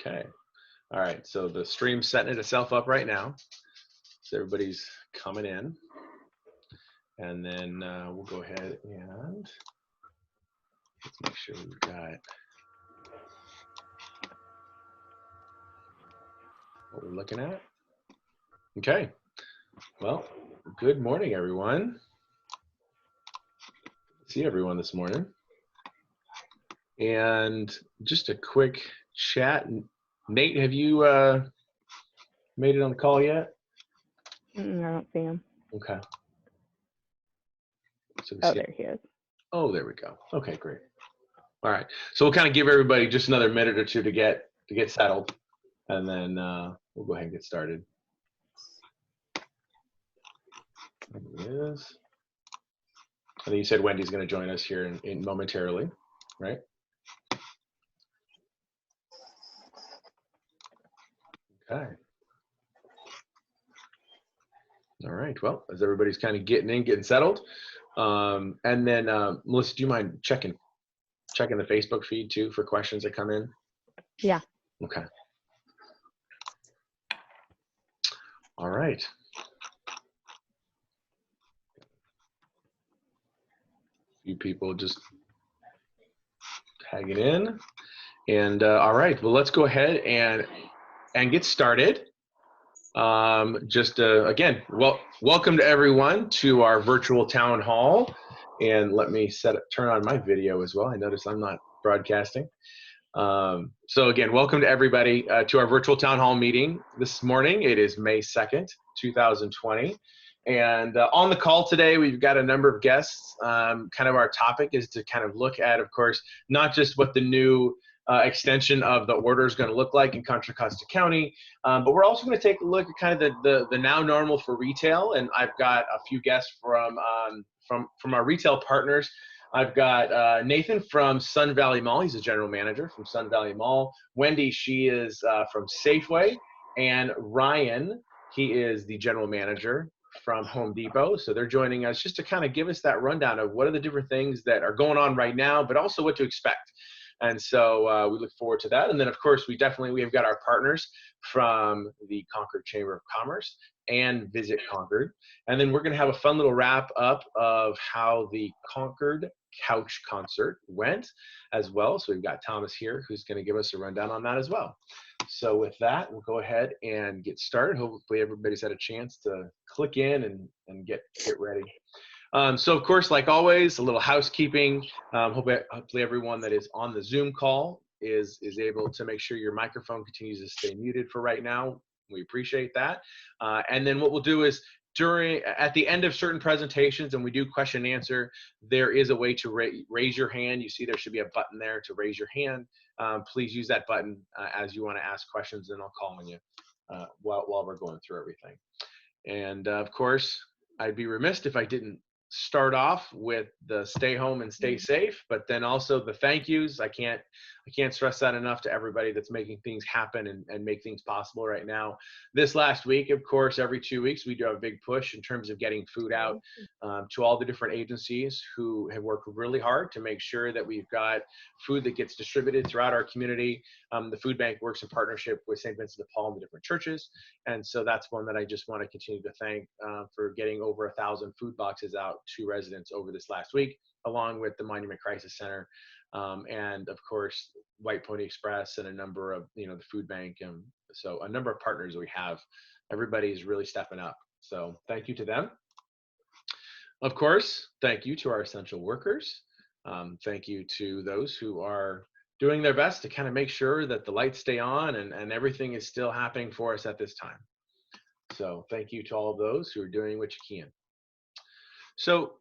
Okay. All right. So the stream's setting itself up right now. So everybody's coming in. And then we'll go ahead and let's make sure we've got what we're looking at. Okay. Well, good morning, everyone. See everyone this morning. And just a quick chat. Nate, have you made it on the call yet? I don't see him. Okay. So Oh, there he is. Oh, there we go. Okay, great. All right. So we'll kind of give everybody just another minute or two to get settled, and then we'll go ahead and get started. There it is. I think you said Wendy's going to join us here in momentarily, right? Okay. All right. Well, as everybody's kind of getting settled, and then Melissa, do you mind checking the Facebook feed too for questions that come in? Yeah. Okay. All right. Few people just tagging in, and all right. Well, let's go ahead and get started. Again, welcome to everyone to our virtual town hall. And let me turn on my video as well. I notice I'm not broadcasting. So again, welcome to everybody to our virtual town hall meeting this morning. It is May 2nd, 2020. And on the call today, we've got a number of guests. Kind of our topic is to kind of look at, of course, not just what the new extension of the order is going to look like in Contra Costa County, but we're also going to take a look at kind of the now normal for retail. And I've got a few guests from our retail partners. I've got Nathan from Sun Valley Mall. He's a general manager from Sun Valley Mall. Wendy, she is from Safeway. And Ryan, he is the general manager from Home Depot. So they're joining us just to kind of give us that rundown of what are the different things that are going on right now, but also what to expect. And so we look forward to that. And then, of course, we have got our partners from the Concord Chamber of Commerce and Visit Concord. And then we're going to have a fun little wrap up of how the Concord Couch Concert went as well. So we've got Thomas here who's going to give us a rundown on that as well. So with that, we'll go ahead and get started. Hopefully everybody's had a chance to click in and get ready. So of course, like always, a little housekeeping. Hopefully everyone that is on the Zoom call is able to make sure your microphone continues to stay muted for right now. We appreciate that. And then what we'll do is at the end of certain presentations, and we do question and answer, there is a way to raise your hand. You see there should be a button there to raise your hand. Please use that button as you want to ask questions, and I'll call on you while we're going through everything. And of course, I'd be remiss if I didn't start off with the stay home and stay safe, but then also the thank yous. I can't stress that enough to everybody that's making things happen and make things possible right now. This last week, of course, every 2 weeks, we do a big push in terms of getting food out to all the different agencies who have worked really hard to make sure that we've got food that gets distributed throughout our community. The food bank works in partnership with St. Vincent de Paul and the different churches. And so that's one that I just want to continue to thank for getting over 1,000 food boxes out to residents over this last week, along with the Monument Crisis Center. And of course, White Pony Express and a number of, the food bank. And so a number of partners we have, everybody's really stepping up. So thank you to them. Of course, thank you to our essential workers. Thank you to those who are doing their best to kind of make sure that the lights stay on and everything is still happening for us at this time. So thank you to all of those who are doing what you can. So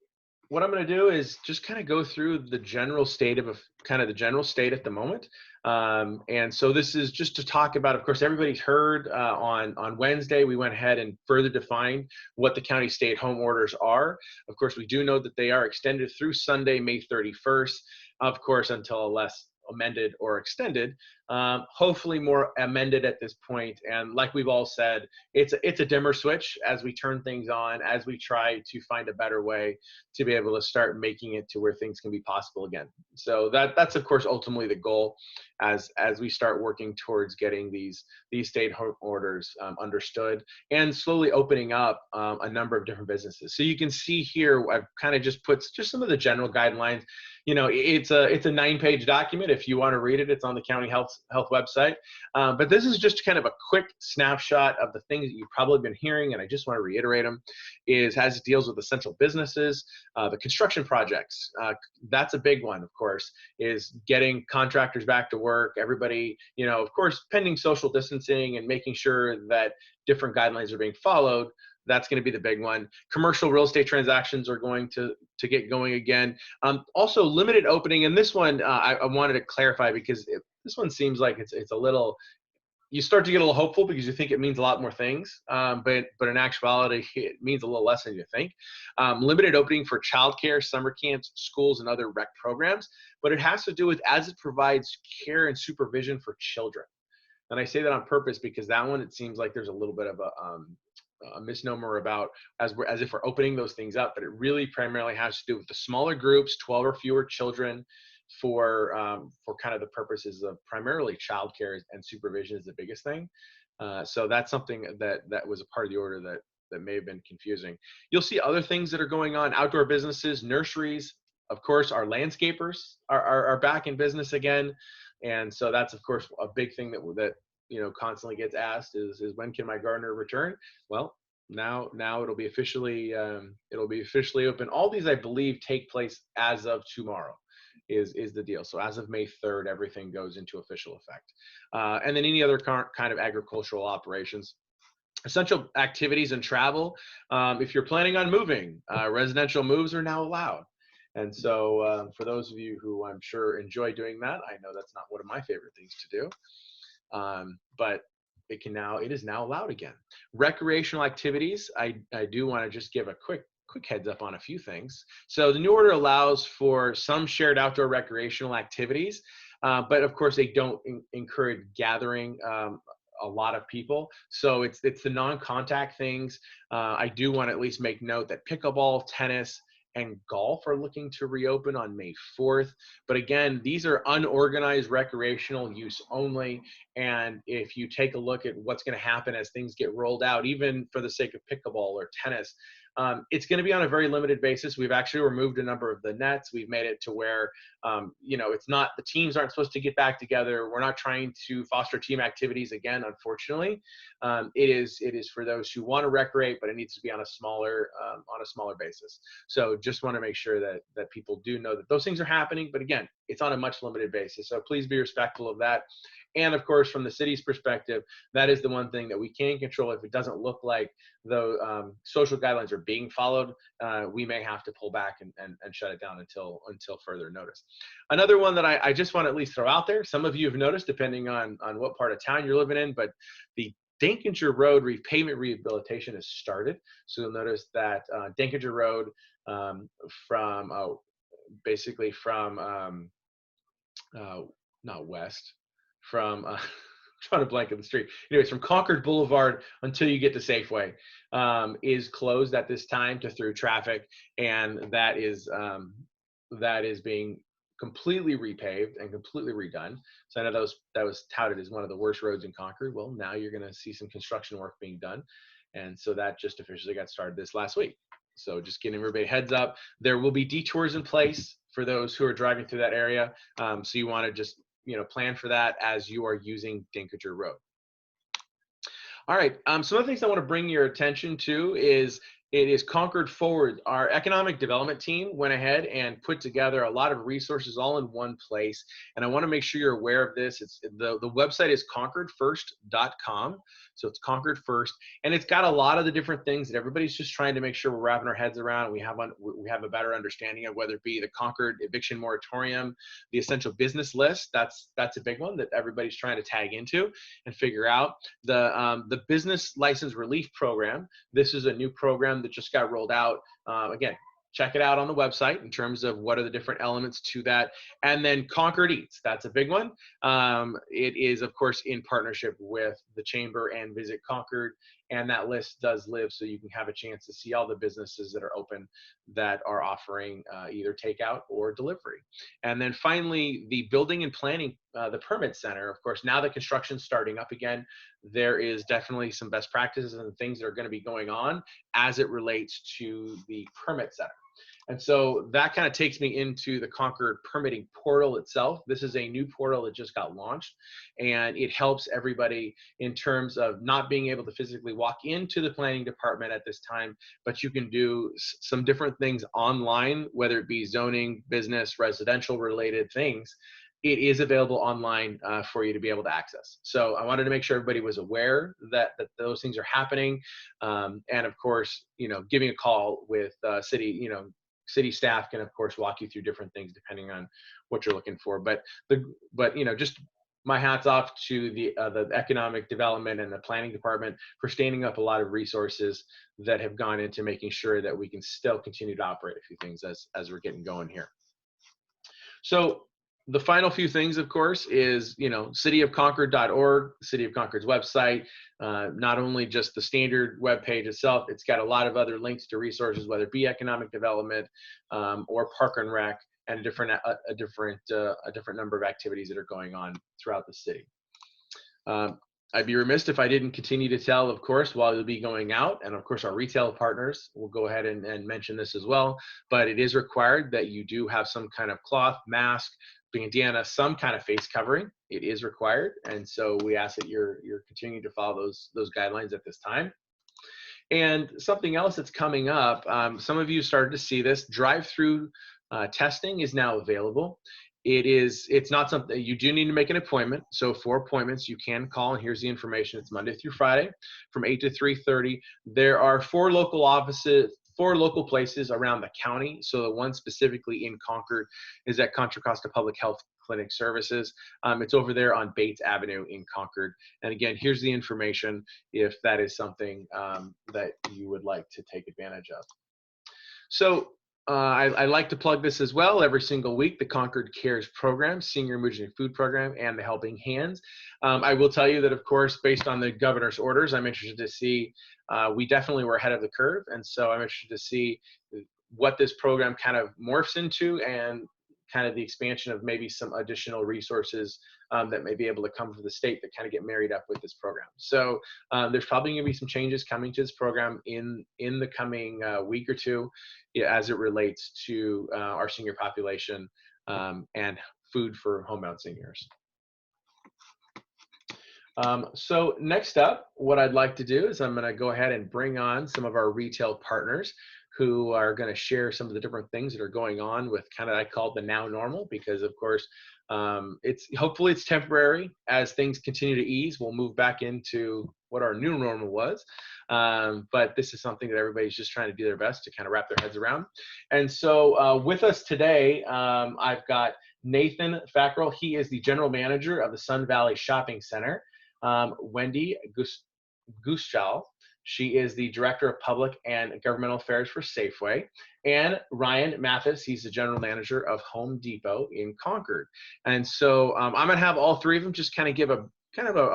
what I'm going to do is just kind of go through the general state at the moment. And so this is just to talk about, of course, everybody's heard on Wednesday, we went ahead and further defined what the county stay-at-home orders are. Of course, we do know that they are extended through Sunday, May 31st, of course, until amended or extended. Hopefully more amended at this point. And like we've all said, it's a dimmer switch as we turn things on, as we try to find a better way to be able to start making it to where things can be possible again. So that's of course ultimately the goal as we start working towards getting these state orders understood and slowly opening up a number of different businesses. So you can see here, I've kind of just put just some of the general guidelines. You know, it's a 9-page document. If you want to read it, it's on the county health website. But this is just kind of a quick snapshot of the things that you've probably been hearing, and I just want to reiterate them. As it deals with essential businesses, the construction projects. That's a big one, of course, is getting contractors back to work. Everybody, you know, of course, pending social distancing and making sure that different guidelines are being followed. That's going to be the big one. Commercial real estate transactions are going to get going again. Also, limited opening, and this one I wanted to clarify because this one seems like it's a little. You start to get a little hopeful because you think it means a lot more things, but in actuality, it means a little less than you think. Limited opening for childcare, summer camps, schools, and other rec programs, but it has to do with as it provides care and supervision for children. And I say that on purpose because that one, it seems like there's a little bit of a misnomer about as if we're opening those things up, but it really primarily has to do with the smaller groups, 12 or fewer children, for kind of the purposes of primarily childcare and supervision is the biggest thing. So that's something that was a part of the order that may have been confusing. You'll see other things that are going on: outdoor businesses, nurseries, of course, our landscapers are back in business again, and so that's of course a big thing that you know constantly gets asked is when can my gardener return? Well, now it'll be officially open. All these, I believe, take place as of tomorrow is the deal. So as of May 3rd, everything goes into official effect. And then any other kind of agricultural operations. Essential activities and travel. If you're planning on moving, residential moves are now allowed. And so for those of you who I'm sure enjoy doing that, I know that's not one of my favorite things to do. But it is now allowed again. Recreational activities, I do want to just give a quick heads up on a few things. So the new order allows for some shared outdoor recreational activities, but of course they don't encourage gathering a lot of people. So it's the non-contact things. I do want to at least make note that pickleball, tennis, and golf are looking to reopen on May 4th. But again, these are unorganized recreational use only. And if you take a look at what's going to happen as things get rolled out, even for the sake of pickleball or tennis, it's going to be on a very limited basis. We've actually removed a number of the nets. We've made it to where, you know, it's not, the teams aren't supposed to get back together. We're not trying to foster team activities again, unfortunately. It is for those who want to recreate, but it needs to be on a smaller basis. So just want to make sure that people do know that those things are happening. But again, it's on a much limited basis. So please be respectful of that. And of course, from the city's perspective, that is the one thing that we can control. If it doesn't look like the social guidelines are being followed, we may have to pull back and shut it down until further notice. Another one that I just want to at least throw out there, some of you have noticed, depending on what part of town you're living in, but the Dankinger Road repavement rehabilitation has started. So you'll notice that Dankinger Road basically from not west, from I'm trying to blank on the street. Anyways, from Concord Boulevard until you get to Safeway is closed at this time to through traffic, and that is being completely repaved and completely redone. So I know that was touted as one of the worst roads in Concord. Well, now you're going to see some construction work being done, and so that just officially got started this last week. So just giving everybody a heads up, there will be detours in place for those who are driving through that area. So you want to just plan for that as you are using Dankinger Road. All right, some of the things I want to bring your attention to is Concord Forward. Our economic development team went ahead and put together a lot of resources all in one place, and I want to make sure you're aware of this. The website is concordfirst.com, so it's Concord First, and it's got a lot of the different things that everybody's just trying to make sure we're wrapping our heads around. We have a better understanding of, whether it be the Concord eviction moratorium, the essential business list. That's a big one that everybody's trying to tag into and figure out. The business license relief program. This is a new program that just got rolled out. Again, check it out on the website in terms of what are the different elements to that. And then Concord Eats, that's a big one. It is, of course, in partnership with the Chamber and Visit Concord. And that list does live, so you can have a chance to see all the businesses that are open that are offering either takeout or delivery. And then finally, the building and planning, the permit center. Of course, now the construction's starting up again, there is definitely some best practices and things that are going to be going on as it relates to the permit center. And so that kind of takes me into the Concord permitting portal itself. This is a new portal that just got launched, and it helps everybody in terms of not being able to physically walk into the planning department at this time, but you can do some different things online, whether it be zoning, business, residential related things. It is available online for you to be able to access. So I wanted to make sure everybody was aware that those things are happening. And of course, giving a call with city staff can of course walk you through different things depending on what you're looking for. But just my hats off to the economic development and the planning department for standing up a lot of resources that have gone into making sure that we can still continue to operate a few things as we're getting going here. So the final few things, of course, is cityofconcord.org, City of Concord's website. Not only just the standard web page itself, it's got a lot of other links to resources, whether it be economic development or park and rec, and a different number of activities that are going on throughout the city. I'd be remiss if I didn't continue to tell, of course, while you'll be going out, and of course our retail partners will go ahead and mention this as well, but it is required that you do have some kind of cloth, mask, bandana, some kind of face covering. It is required, and so we ask that you're continuing to follow those guidelines at this time. And something else that's coming up, some of you started to see this, drive-through testing is now available. It's not something you do need to make an appointment. So for appointments, you can call, and here's the information. It's Monday through Friday from 8 to 3:30. There are 4 local places around the county. So the one specifically in Concord is at Contra Costa Public Health Clinic Services. It's over there on Bates Avenue in Concord. And again, here's the information if that is something that you would like to take advantage of. So I like to plug this as well every single week, the Concord Cares program, Senior Emergency Food Program, and the Helping Hands. I will tell you that, of course, based on the governor's orders, I'm interested to see, we definitely were ahead of the curve. And so I'm interested to see what this program kind of morphs into and kind of the expansion of maybe some additional resources that may be able to come from the state that kind of get married up with this program. So there's probably going to be some changes coming to this program in the coming week or two as it relates to our senior population and food for homebound seniors. So next up, what I'd like to do is I'm going to go ahead and bring on some of our retail partners who are going to share some of the different things that are going on with kind of, I call it the now normal, because of course, hopefully it's temporary. As things continue to ease, we'll move back into what our new normal was. But this is something that everybody's just trying to do their best to kind of wrap their heads around. And so with us today, I've got Nathan Fackrell. He is the general manager of the Sun Valley Shopping Center. Wendy Guschal. She is the Director of Public and Governmental Affairs for Safeway. And Ryan Mathis, he's the General Manager of Home Depot in Concord. And so I'm going to have all three of them just kind of give a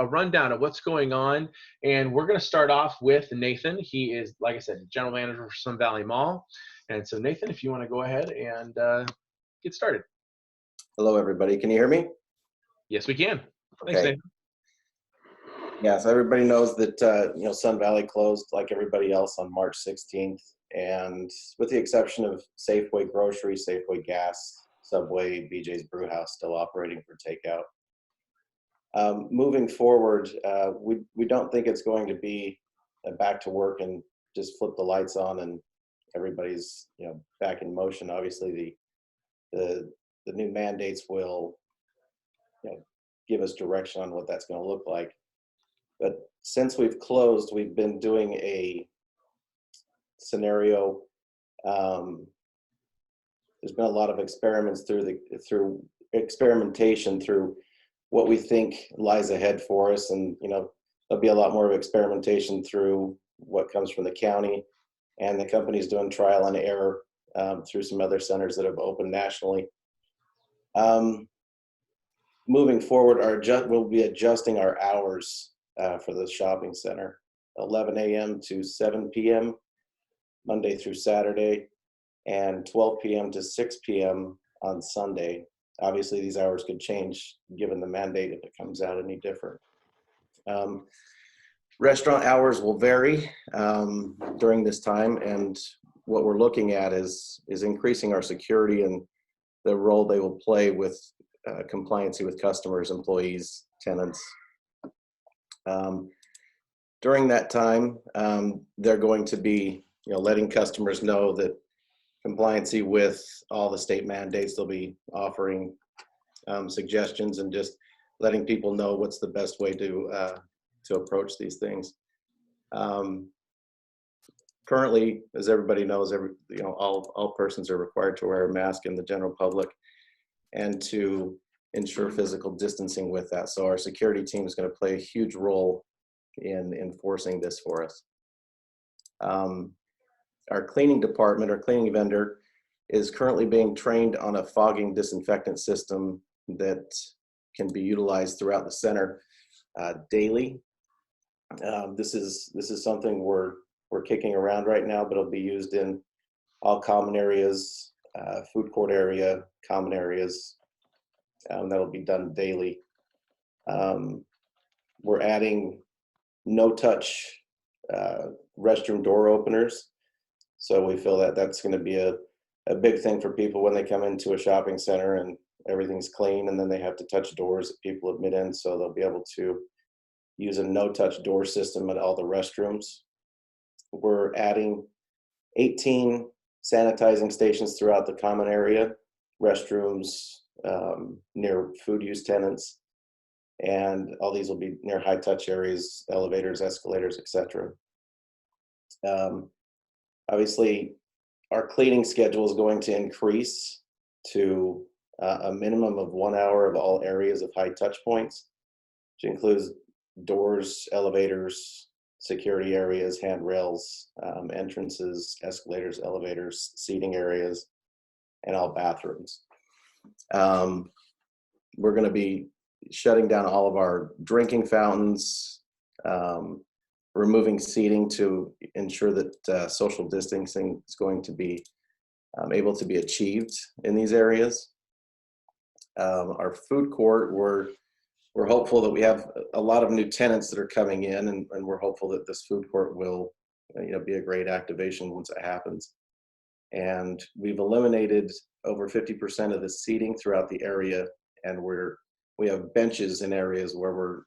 rundown of what's going on. And we're going to start off with Nathan. He is, like I said, General Manager for Sun Valley Mall. And so Nathan, if you want to go ahead and get started. Hello, everybody. Can you hear me? Yes, we can. Okay. Thanks, Nathan. Yeah, so everybody knows that Sun Valley closed like everybody else on March 16th, and with the exception of Safeway Grocery, Safeway Gas, Subway, BJ's Brewhouse still operating for takeout. Moving forward, we don't think it's going to be back to work and just flip the lights on and everybody's back in motion. Obviously, the new mandates will give us direction on what that's going to look like. But since we've closed, we've been doing a scenario. There's been a lot of experiments through experimentation through what we think lies ahead for us, and there'll be a lot more of experimentation through what comes from the county, and the company's doing trial and error through some other centers that have opened nationally. Moving forward, we'll be adjusting our hours for the shopping center, 11 a.m. to 7 p.m. Monday through Saturday, and 12 p.m. to 6 p.m. on Sunday. Obviously, these hours could change given the mandate if it comes out any different. Restaurant hours will vary during this time, and what we're looking at is increasing our security and the role they will play with compliancy with customers, employees, tenants. During that time, they're going to be, letting customers know that compliancy with all the state mandates. They'll be offering suggestions and just letting people know what's the best way to approach these things. Currently, as everybody knows, all persons are required to wear a mask in the general public and to ensure physical distancing with that. So our security team is going to play a huge role in enforcing this for us. Our cleaning department, our cleaning vendor, is currently being trained on a fogging disinfectant system that can be utilized throughout the center daily. This is something we're kicking around right now, but it'll be used in all common areas, food court area, common areas. That'll be done daily. We're adding no-touch restroom door openers. So we feel that that's going to be a big thing for people when they come into a shopping center and everything's clean, and then they have to touch doors that people admit in. So they'll be able to use a no-touch door system at all the restrooms. We're adding 18 sanitizing stations throughout the common area, restrooms, near food use tenants, and all these will be near high touch areas, elevators, escalators, etc. Obviously, our cleaning schedule is going to increase to a minimum of 1 hour of all areas of high touch points, which includes doors, elevators, security areas, handrails, entrances, escalators, elevators, seating areas, and all bathrooms. We're going to be shutting down all of our drinking fountains, removing seating to ensure that social distancing is going to be able to be achieved in these areas. Our food court, we're hopeful that we have a lot of new tenants that are coming in, and we're hopeful that this food court will be a great activation once it happens. And we've eliminated over 50% of the seating throughout the area, and we have benches in areas where we're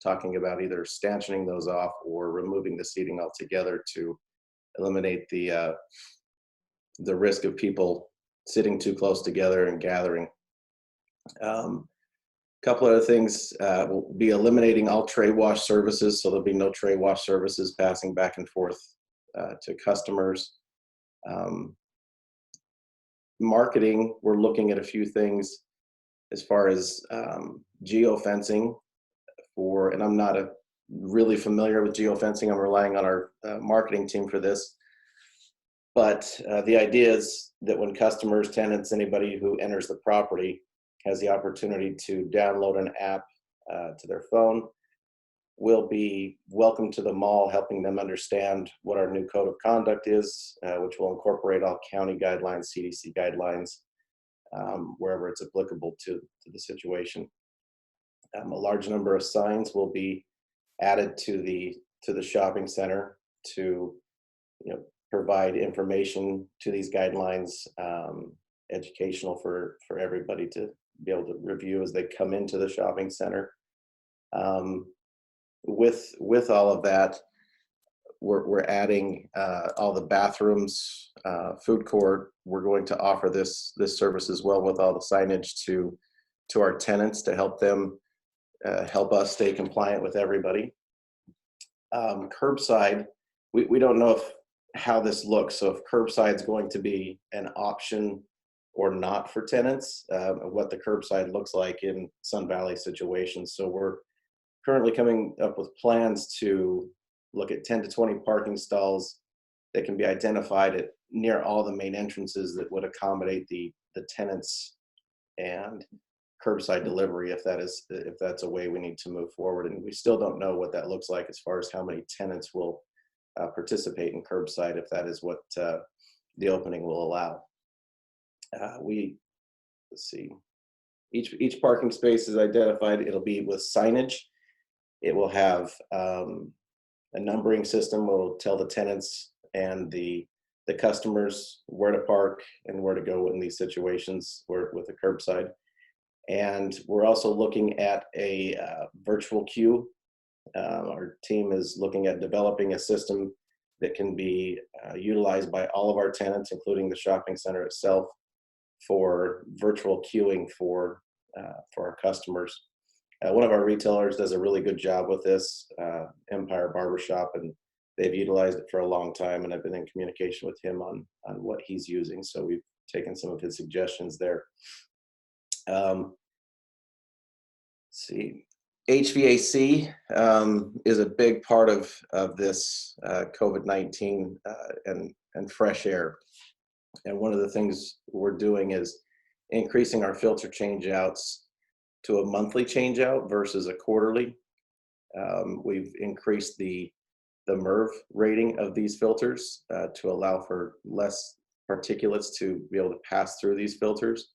talking about either stanchioning those off or removing the seating altogether to eliminate the risk of people sitting too close together and gathering. Couple other things, we'll be eliminating all tray wash services, so there'll be no tray wash services passing back and forth to customers. Marketing, we're looking at a few things as far as geofencing and I'm not really familiar with geofencing. I'm relying on our marketing team for this. But the idea is that when customers, tenants, anybody who enters the property has the opportunity to download an app to their phone, will be welcome to the mall, helping them understand what our new code of conduct is, which will incorporate all county guidelines, CDC guidelines, wherever it's applicable to the situation. A large number of signs will be added to the shopping center to provide information to these guidelines, educational for everybody to be able to review as they come into the shopping center. With all of that, we're adding all the bathrooms, food court. We're going to offer this service as well with all the signage to our tenants to help them help us stay compliant with everybody. Curbside, we don't know how this looks. So if curbside is going to be an option or not for tenants, what the curbside looks like in Sun Valley situations. So we're currently coming up with plans to look at 10 to 20 parking stalls that can be identified at near all the main entrances that would accommodate the tenants and curbside delivery, if that's a way we need to move forward. And we still don't know what that looks like as far as how many tenants will participate in curbside, if that is what the opening will allow. Let's see, each parking space is identified. It'll be with signage. It will have a numbering system will tell the tenants and the customers where to park and where to go in these situations with the curbside. And we're also looking at a virtual queue. Our team is looking at developing a system that can be utilized by all of our tenants, including the shopping center itself, for virtual queuing for our customers. One of our retailers does a really good job with this, Empire Barbershop, and they've utilized it for a long time, and I've been in communication with him on what he's using. So we've taken some of his suggestions there. Let's see, HVAC is a big part of this COVID-19 and fresh air. And one of the things we're doing is increasing our filter changeouts to a monthly changeout versus a quarterly. We've increased the MERV rating of these filters to allow for less particulates to be able to pass through these filters.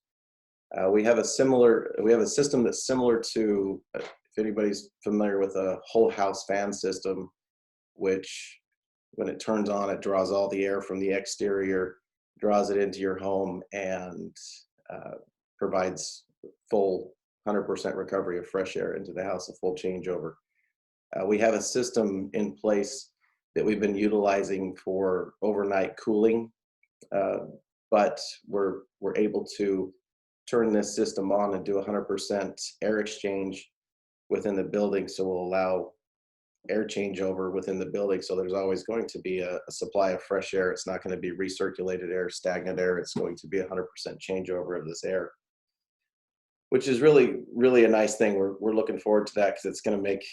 We have a system that's similar to, if anybody's familiar with a whole house fan system, which when it turns on, it draws all the air from the exterior, draws it into your home, and provides full 100% recovery of fresh air into the house, a full changeover. We have a system in place that we've been utilizing for overnight cooling, but we're able to turn this system on and do 100% air exchange within the building, so we'll allow air changeover within the building. So there's always going to be a supply of fresh air. It's not going to be recirculated air, stagnant air. It's going to be 100% changeover of this air, which is really, really a nice thing. We're looking forward to that, because it's going to make,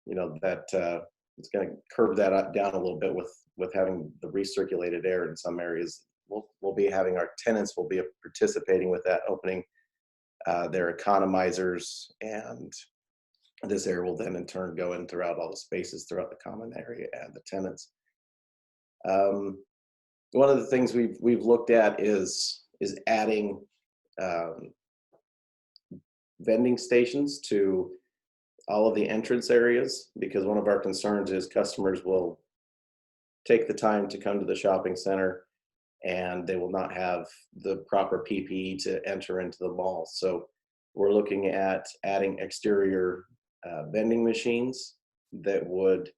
it's going to curb that down a little bit with having the recirculated air in some areas. We'll be having our tenants will be participating with that, opening their economizers, and this air will then in turn go in throughout all the spaces throughout the common area and the tenants. One of the things we've looked at is adding vending stations to all of the entrance areas, because one of our concerns is customers will take the time to come to the shopping center and they will not have the proper PPE to enter into the mall. So we're looking at adding exterior vending machines that would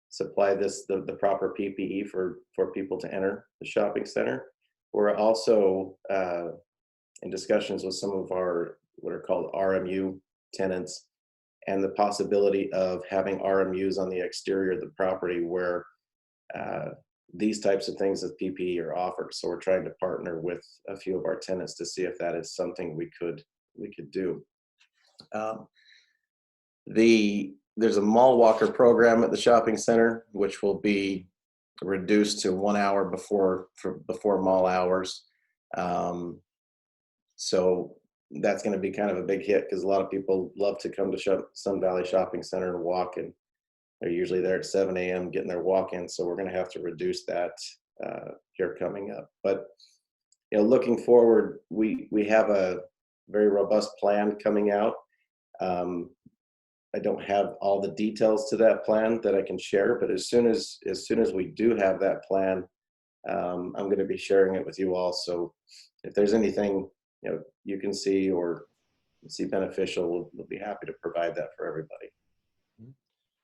supply the proper PPE for people to enter the shopping center. We're also in discussions with some of our what are called RMU tenants, and the possibility of having RMUs on the exterior of the property where these types of things with PPE are offered. So we're trying to partner with a few of our tenants to see if that is something we could do. There's a mall walker program at the shopping center, which will be reduced to 1 hour before mall hours. So that's going to be kind of a big hit, because a lot of people love to come to Sun Valley Shopping Center and walk, and they're usually there at 7 a.m. getting their walk-in. So we're going to have to reduce that here coming up. But looking forward, we have a very robust plan coming out. I don't have all the details to that plan that I can share, but as soon as we do have that plan, I'm going to be sharing it with you all. So if there's anything you can see or see beneficial, we'll be happy to provide that for everybody.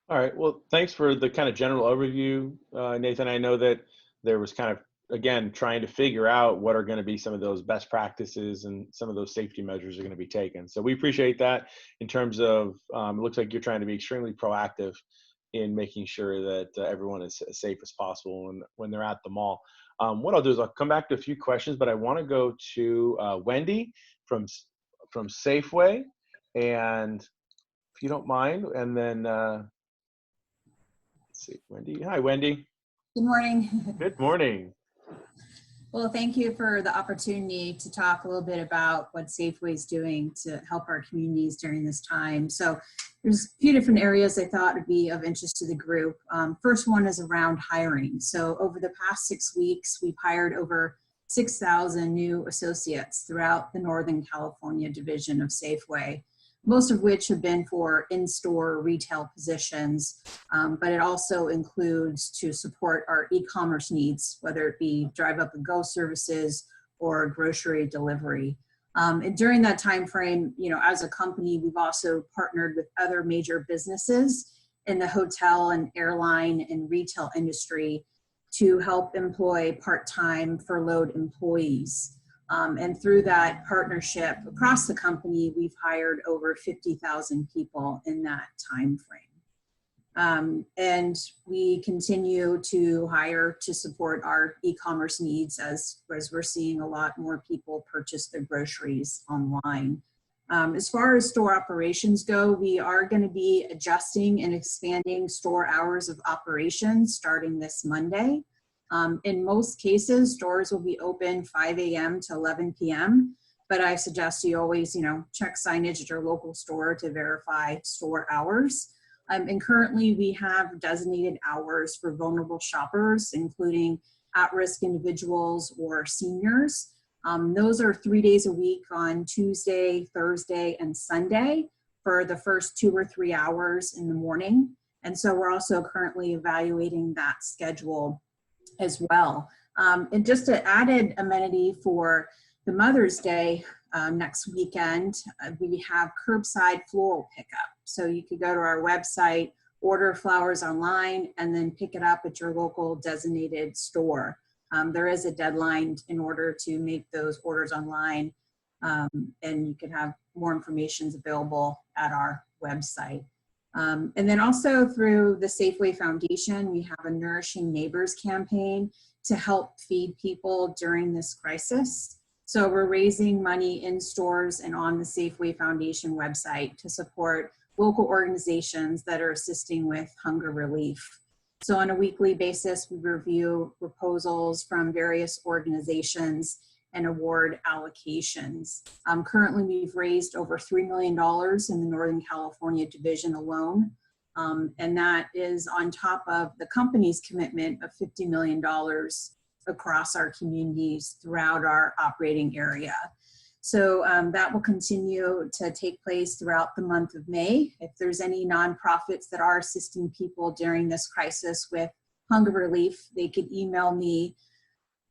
All right. Well, thanks for the kind of general overview, Nathan. I know that there was kind of, again, trying to figure out what are going to be some of those best practices and some of those safety measures are going to be taken. So we appreciate that in terms of, it looks like you're trying to be extremely proactive in making sure that everyone is as safe as possible when they're at the mall. What I'll do is I'll come back to a few questions, but I want to go to Wendy from SAFEWAY, and if you don't mind, and then let's see, Wendy. Hi, Wendy. Good morning. Good morning. Well, thank you for the opportunity to talk a little bit about what Safeway is doing to help our communities during this time. So there's a few different areas I thought would be of interest to the group. First one is around hiring. So over the past 6 weeks, we've hired over 6,000 new associates throughout the Northern California division of Safeway, most of which have been for in-store retail positions, but it also includes to support our e-commerce needs, whether it be drive up and go services or grocery delivery. And during that time frame, as a company, we've also partnered with other major businesses in the hotel and airline and retail industry to help employ part-time furloughed employees. And through that partnership across the company, we've hired over 50,000 people in that time frame. And we continue to hire to support our e-commerce needs as we're seeing a lot more people purchase their groceries online. As far as store operations go, we are going to be adjusting and expanding store hours of operations starting this Monday. In most cases, stores will be open 5 a.m. to 11 p.m., but I suggest you always, check signage at your local store to verify store hours. And currently we have designated hours for vulnerable shoppers, including at-risk individuals or seniors. Those are 3 days a week on Tuesday, Thursday, and Sunday for the first 2 or 3 hours in the morning. And so we're also currently evaluating that schedule as well. And just an added amenity for the Mother's Day next weekend, we have curbside floral pickup. So you could go to our website, order flowers online, and then pick it up at your local designated store. There is a deadline in order to make those orders online, and you can have more information available at our website. And then also through the Safeway Foundation, we have a Nourishing Neighbors campaign to help feed people during this crisis. So we're raising money in stores and on the Safeway Foundation website to support local organizations that are assisting with hunger relief. So on a weekly basis, we review proposals from various organizations and award allocations. Currently, we've raised over $3 million in the Northern California division alone. And that is on top of the company's commitment of $50 million across our communities throughout our operating area. So that will continue to take place throughout the month of May. If there's any nonprofits that are assisting people during this crisis with hunger relief, they could email me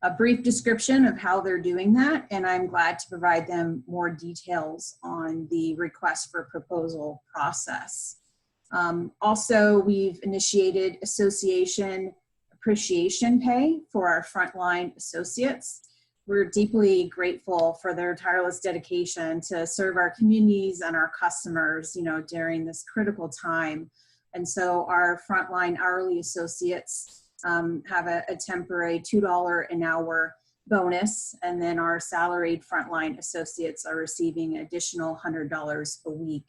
a brief description of how they're doing that, and I'm glad to provide them more details on the request for proposal process. Also, we've initiated association appreciation pay for our frontline associates. We're deeply grateful for their tireless dedication to serve our communities and our customers, during this critical time. And so our frontline hourly associates have a temporary $2 an hour bonus, and then our salaried frontline associates are receiving an additional $100 a week.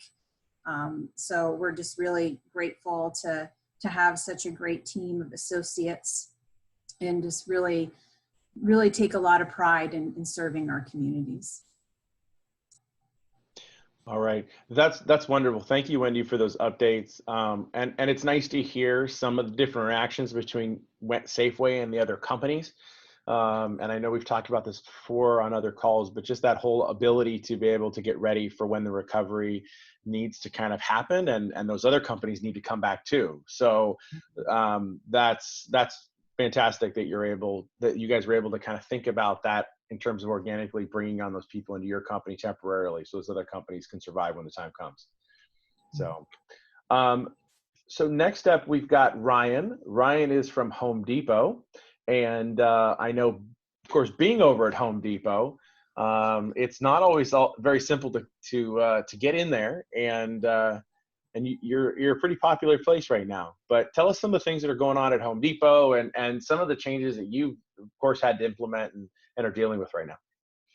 So we're just really grateful to have such a great team of associates and just really take a lot of pride in serving our communities. All right, that's wonderful. Thank you, Wendy, for those updates. And it's nice to hear some of the different reactions between Safeway and the other companies. And I know we've talked about this before on other calls, but just that whole ability to be able to get ready for when the recovery needs to kind of happen, and those other companies need to come back too. So that's fantastic that you guys were able to kind of think about that in terms of organically bringing on those people into your company temporarily, so those other companies can survive when the time comes. So, so next up we've got Ryan. Ryan is from Home Depot, and I know, of course, being over at Home Depot, it's not always very simple to get in there, and you're a pretty popular place right now. But tell us some of the things that are going on at Home Depot and some of the changes that you've, of course, had to implement and are dealing with right now.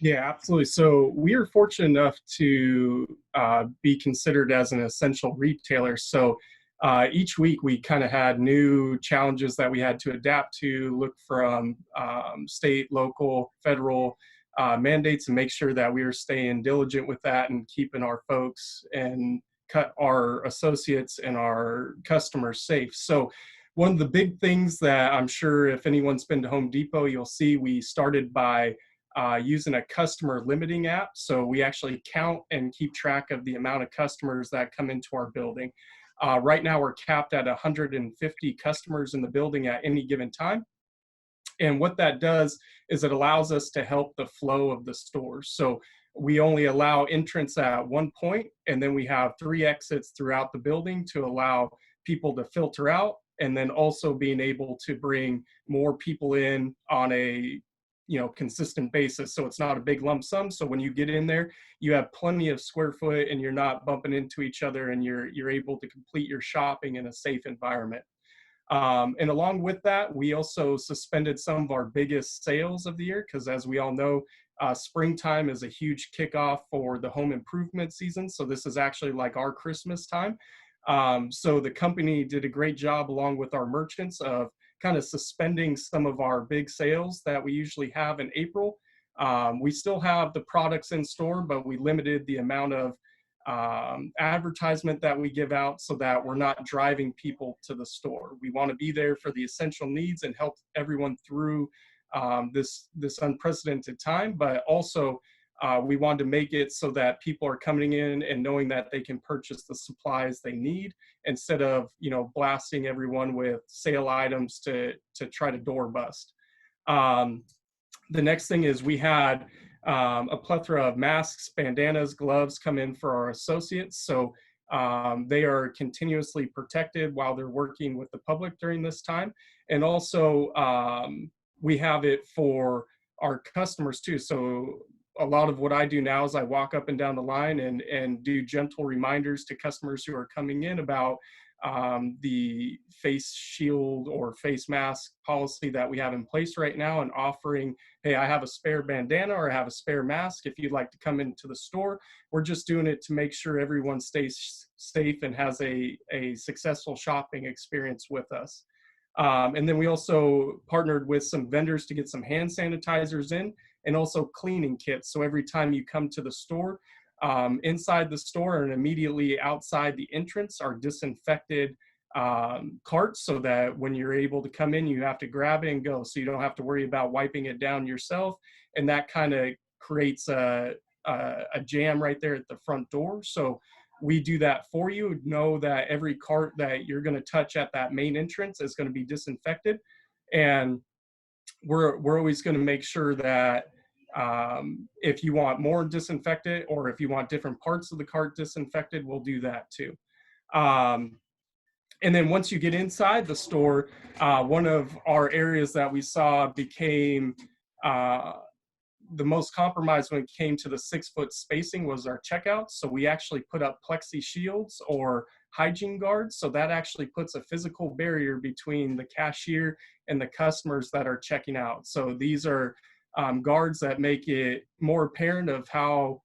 Yeah, absolutely. So we are fortunate enough to be considered as an essential retailer. So each week we kind of had new challenges that we had to adapt to, look from state, local, federal mandates, and make sure that we were staying diligent with that and keeping our folks and our associates and our customers safe. So one of the big things that I'm sure if anyone's been to Home Depot, you'll see we started by using a customer limiting app. So we actually count and keep track of the amount of customers that come into our building. Right now we're capped at 150 customers in the building at any given time. And what that does is it allows us to help the flow of the store. So we only allow entrance at one point, and then we have 3 exits throughout the building to allow people to filter out, and then also being able to bring more people in on a consistent basis. So it's not a big lump sum. So when you get in there, you have plenty of square foot and you're not bumping into each other, and you're able to complete your shopping in a safe environment. And along with that, we also suspended some of our biggest sales of the year, because as we all know, springtime is a huge kickoff for the home improvement season. So this is actually like our Christmas time. So the company did a great job along with our merchants of kind of suspending some of our big sales that we usually have in April. We still have the products in store, but we limited the amount of advertisement that we give out so that we're not driving people to the store. We want to be there for the essential needs and help everyone through this unprecedented time, but also we wanted to make it so that people are coming in and knowing that they can purchase the supplies they need, instead of blasting everyone with sale items to try to door bust. The next thing is we had a plethora of masks, bandanas, gloves come in for our associates. So they are continuously protected while they're working with the public during this time. And also we have it for our customers too. So a lot of what I do now is I walk up and down the line and do gentle reminders to customers who are coming in about the face shield or face mask policy that we have in place right now, and offering, hey, I have a spare bandana or I have a spare mask if you'd like to come into the store. We're just doing it to make sure everyone stays safe and has a successful shopping experience with us. And then we also partnered with some vendors to get some hand sanitizers in, and also cleaning kits. So every time you come to the store, inside the store and immediately outside the entrance are disinfected carts, so that when you're able to come in, you have to grab it and go. So you don't have to worry about wiping it down yourself. And that kind of creates a jam right there at the front door. So we do that for you. Know that every cart that you're going to touch at that main entrance is going to be disinfected. And we're always going to make sure that if you want more disinfected, or if you want different parts of the cart disinfected, we'll do that too. And then once you get inside the store, one of our areas that we saw became the most compromised when it came to the 6-foot spacing was our checkouts. So we actually put up plexi shields or hygiene guards. So that actually puts a physical barrier between the cashier and the customers that are checking out. So these are guards that make it more apparent of how,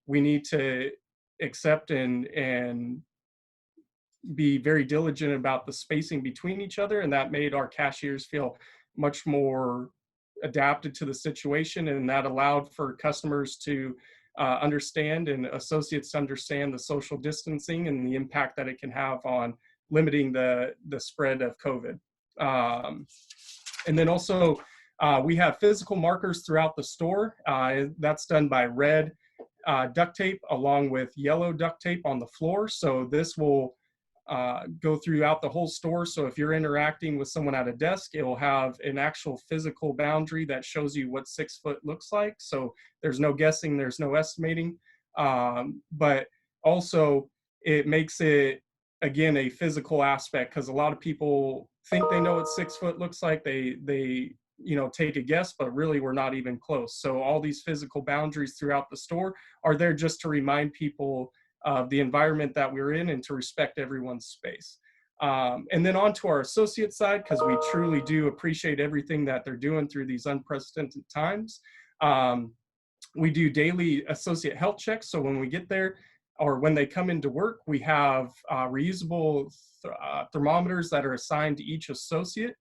we need to accept and be very diligent about the spacing between each other. And that made our cashiers feel much more adapted to the situation. And that allowed for customers to understand, and associates to understand, the social distancing and the impact that it can have on limiting the spread of COVID. And then also, we have physical markers throughout the store. That's done by red duct tape along with yellow duct tape on the floor. So this will go throughout the whole store. So if you're interacting with someone at a desk, it will have an actual physical boundary that shows you what 6 foot looks like. So there's no guessing, there's no estimating. But also it makes it, again, a physical aspect, because a lot of people think they know what 6 foot looks like. They take a guess, but really we're not even close. So all these physical boundaries throughout the store are there just to remind people of the environment that we're in and to respect everyone's space. And then on to our associate side, because we truly do appreciate everything that they're doing through these unprecedented times. We do daily associate health checks. So when we get there, or when they come into work, we have reusable thermometers that are assigned to each associate.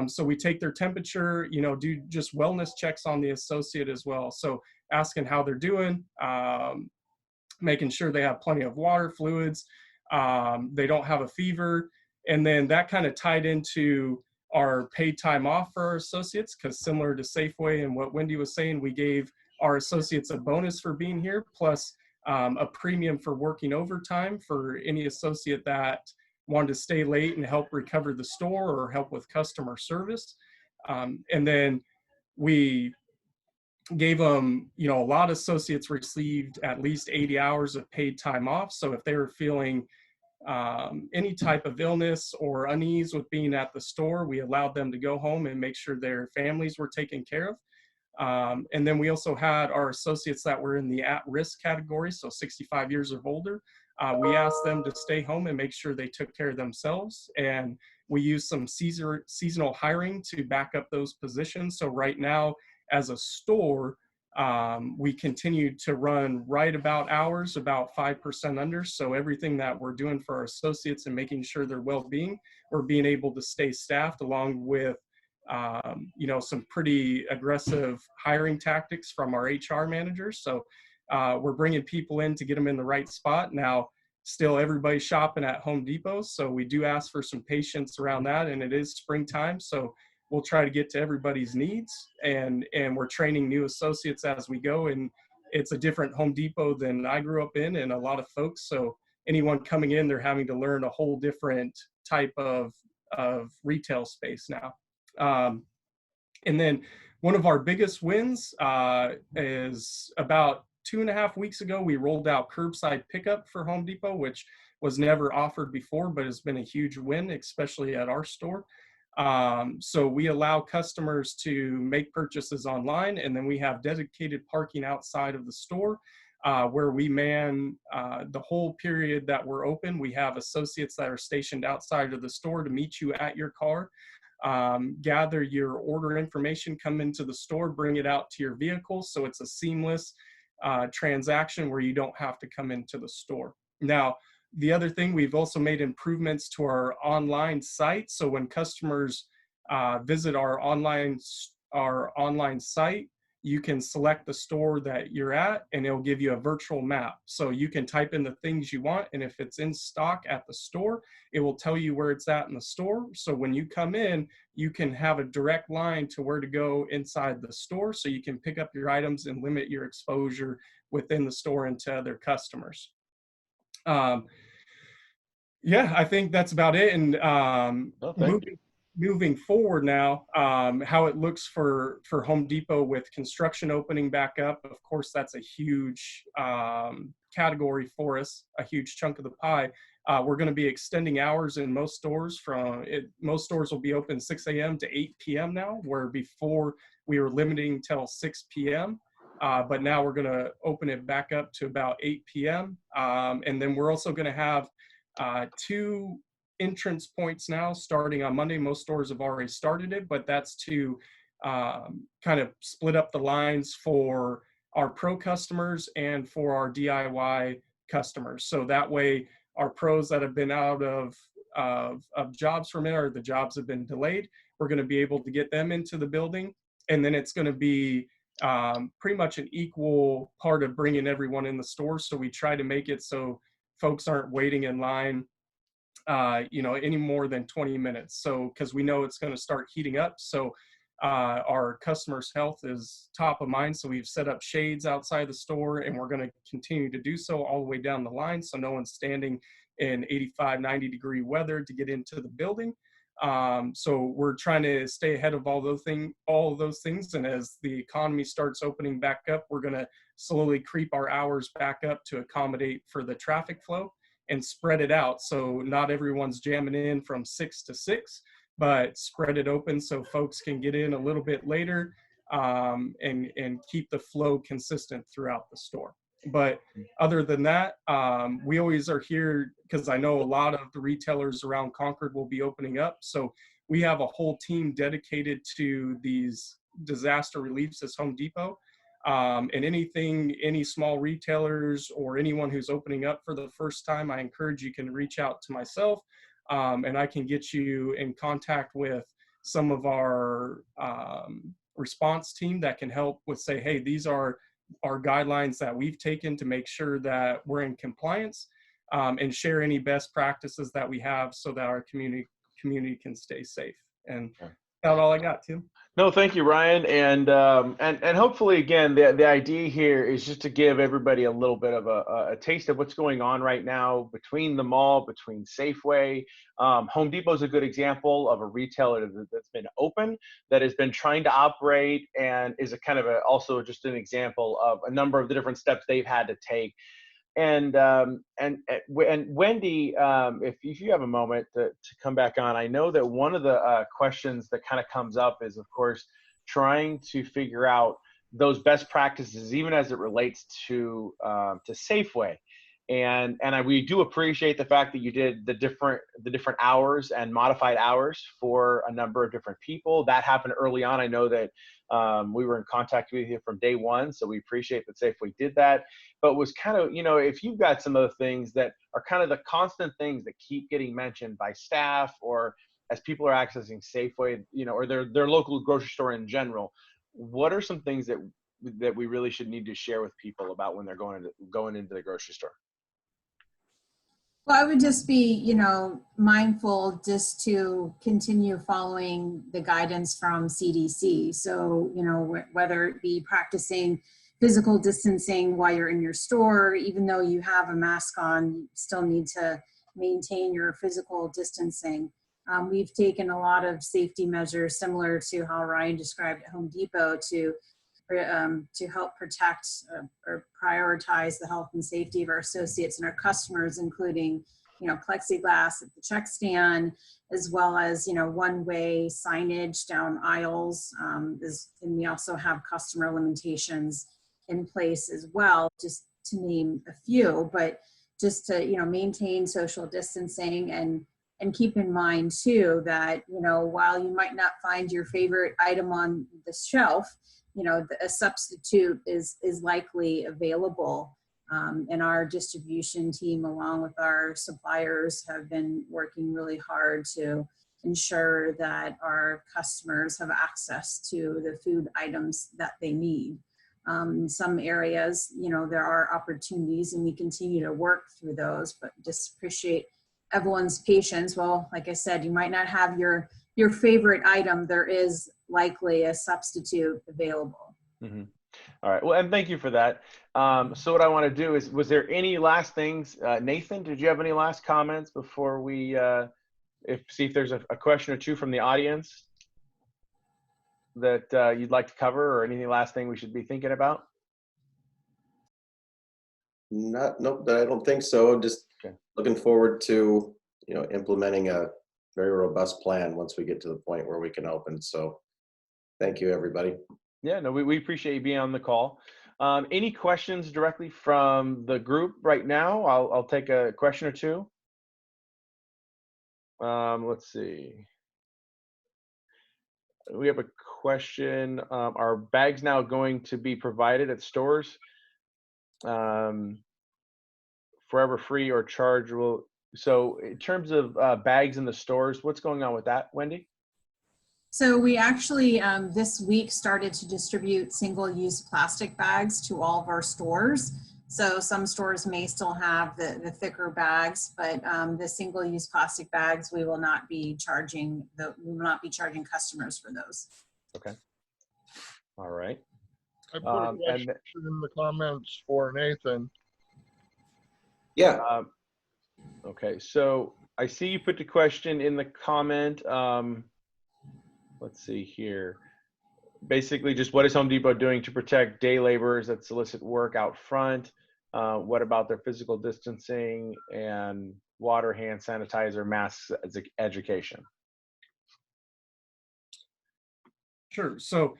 So we take their temperature, do just wellness checks on the associate as well. So asking how they're doing, making sure they have plenty of water, fluids, they don't have a fever. And then that kind of tied into our paid time off for our associates, because similar to SAFEWAY and what Wendy was saying, we gave our associates a bonus for being here, plus a premium for working overtime for any associate that wanted to stay late and help recover the store or help with customer service. And then we gave them, a lot of associates received at least 80 hours of paid time off. So if they were feeling any type of illness or unease with being at the store, we allowed them to go home and make sure their families were taken care of. And then we also had our associates that were in the at-risk category, so 65 years or older. We asked them to stay home and make sure they took care of themselves. And we used some seasonal hiring to back up those positions. So right now, as a store, we continue to run right about hours, about 5% under. So everything that we're doing for our associates and making sure their well-being, we're being able to stay staffed, along with some pretty aggressive hiring tactics from our HR managers. So we're bringing people in to get them in the right spot. Now, still everybody's shopping at Home Depot, so we do ask for some patience around that, and it is springtime, so we'll try to get to everybody's needs, and we're training new associates as we go, and it's a different Home Depot than I grew up in, and a lot of folks, so anyone coming in, they're having to learn a whole different type of retail space now. And then one of our biggest wins is about 2.5 weeks ago, we rolled out curbside pickup for Home Depot, which was never offered before, but has been a huge win, especially at our store. So we allow customers to make purchases online, and then we have dedicated parking outside of the store where we man the whole period that we're open. We have associates that are stationed outside of the store to meet you at your car, gather your order information, come into the store, bring it out to your vehicle. So it's a seamless transaction where you don't have to come into the store. Now, the other thing, we've also made improvements to our online site. So when customers visit our online site, you can select the store that you're at, and it'll give you a virtual map. So you can type in the things you want, and if it's in stock at the store, it will tell you where it's at in the store. So when you come in, you can have a direct line to where to go inside the store, so you can pick up your items and limit your exposure within the store and to other customers. Yeah, I think that's about it. And moving forward now, how it looks for Home Depot with construction opening back up. Of course, that's a huge category for us, a huge chunk of the pie. We're going to be extending hours in most stores. Most stores will be open 6 a.m. to 8 p.m. now, where before we were limiting till 6 p.m. But now we're going to open it back up to about 8 p.m. And then we're also going to have 2 entrance points now starting on Monday. Most stores have already started it, but that's to kind of split up the lines for our pro customers and for our DIY customers. So that way our pros that have been out of jobs for a minute, or the jobs have been delayed, we're going to be able to get them into the building. And then it's going to be pretty much an equal part of bringing everyone in the store. So we try to make it so folks aren't waiting in line any more than 20 minutes. So, because we know it's going to start heating up. So our customers' health is top of mind. So we've set up shades outside the store, and we're going to continue to do so all the way down the line. So no one's standing in 85, 90 degree weather to get into the building. So we're trying to stay ahead of all those things. And as the economy starts opening back up, we're going to slowly creep our hours back up to accommodate for the traffic flow and spread it out. So not everyone's jamming in from 6 to 6, but spread it open so folks can get in a little bit later and keep the flow consistent throughout the store. But other than that, we always are here because I know a lot of the retailers around Concord will be opening up. So we have a whole team dedicated to these disaster reliefs as Home Depot. And any small retailers or anyone who's opening up for the first time, I encourage you can reach out to myself, and I can get you in contact with some of our response team that can help with, say, hey, these are our guidelines that we've taken to make sure that we're in compliance, and share any best practices that we have so that our community can stay safe. And that's all I got, Tim. No, thank you, Ryan. And hopefully, again, the idea here is just to give everybody a little bit of a taste of what's going on right now between the mall, between Safeway. Home Depot is a good example of a retailer that's been open, that has been trying to operate, and is a kind of also just an example of a number of the different steps they've had to take. And Wendy, if you have a moment to come back on, I know that one of the questions that kind of comes up is, of course, trying to figure out those best practices, even as it relates to Safeway. And we do appreciate the fact that you did the different hours and modified hours for a number of different people. That happened early on. I know that we were in contact with you from day one, so we appreciate that Safeway did that. But was kind of, if you've got some of the things that are kind of the constant things that keep getting mentioned by staff, or as people are accessing Safeway, or their local grocery store in general, what are some things that we really should need to share with people about when they're going into the grocery store? Well, I would just be, mindful just to continue following the guidance from CDC. So, whether it be practicing physical distancing while you're in your store, even though you have a mask on, you still need to maintain your physical distancing. We've taken a lot of safety measures similar to how Ryan described at Home Depot to help protect or prioritize the health and safety of our associates and our customers, including, plexiglass at the check stand, as well as, one-way signage down aisles. And we also have customer limitations in place as well, just to name a few, but just to, maintain social distancing and keep in mind too that, while you might not find your favorite item on the shelf, a substitute is likely available. And our distribution team, along with our suppliers, have been working really hard to ensure that our customers have access to the food items that they need. In some areas, there are opportunities, and we continue to work through those, but just appreciate everyone's patience. Well, like I said, you might not have your favorite item. There is likely a substitute available. Mm-hmm. All right. Well, and thank you for that. So what I want to do is, was there any last things? Nathan, did you have any last comments before we see if there's a question or two from the audience that you'd like to cover, or anything last thing we should be thinking about? Nope, I don't think so. Just looking forward to, implementing a very robust plan once we get to the point where we can open. So thank you, everybody. Yeah, no, we appreciate you being on the call. Any questions directly from the group right now? I'll take a question or two. Let's see. We have a question. Are bags now going to be provided at stores? Forever free or chargeable? So in terms of bags in the stores, what's going on with that, Wendy? So we actually this week started to distribute single-use plastic bags to all of our stores. So some stores may still have the thicker bags, but the single-use plastic bags, we will not be charging customers for those. Okay. All right. I put a question in the comments for Nathan. Yeah. Okay. So I see you put the question in the comment. Let's see here. Basically, just what is Home Depot doing to protect day laborers that solicit work out front? What about their physical distancing and water, hand sanitizer, masks as education? Sure. So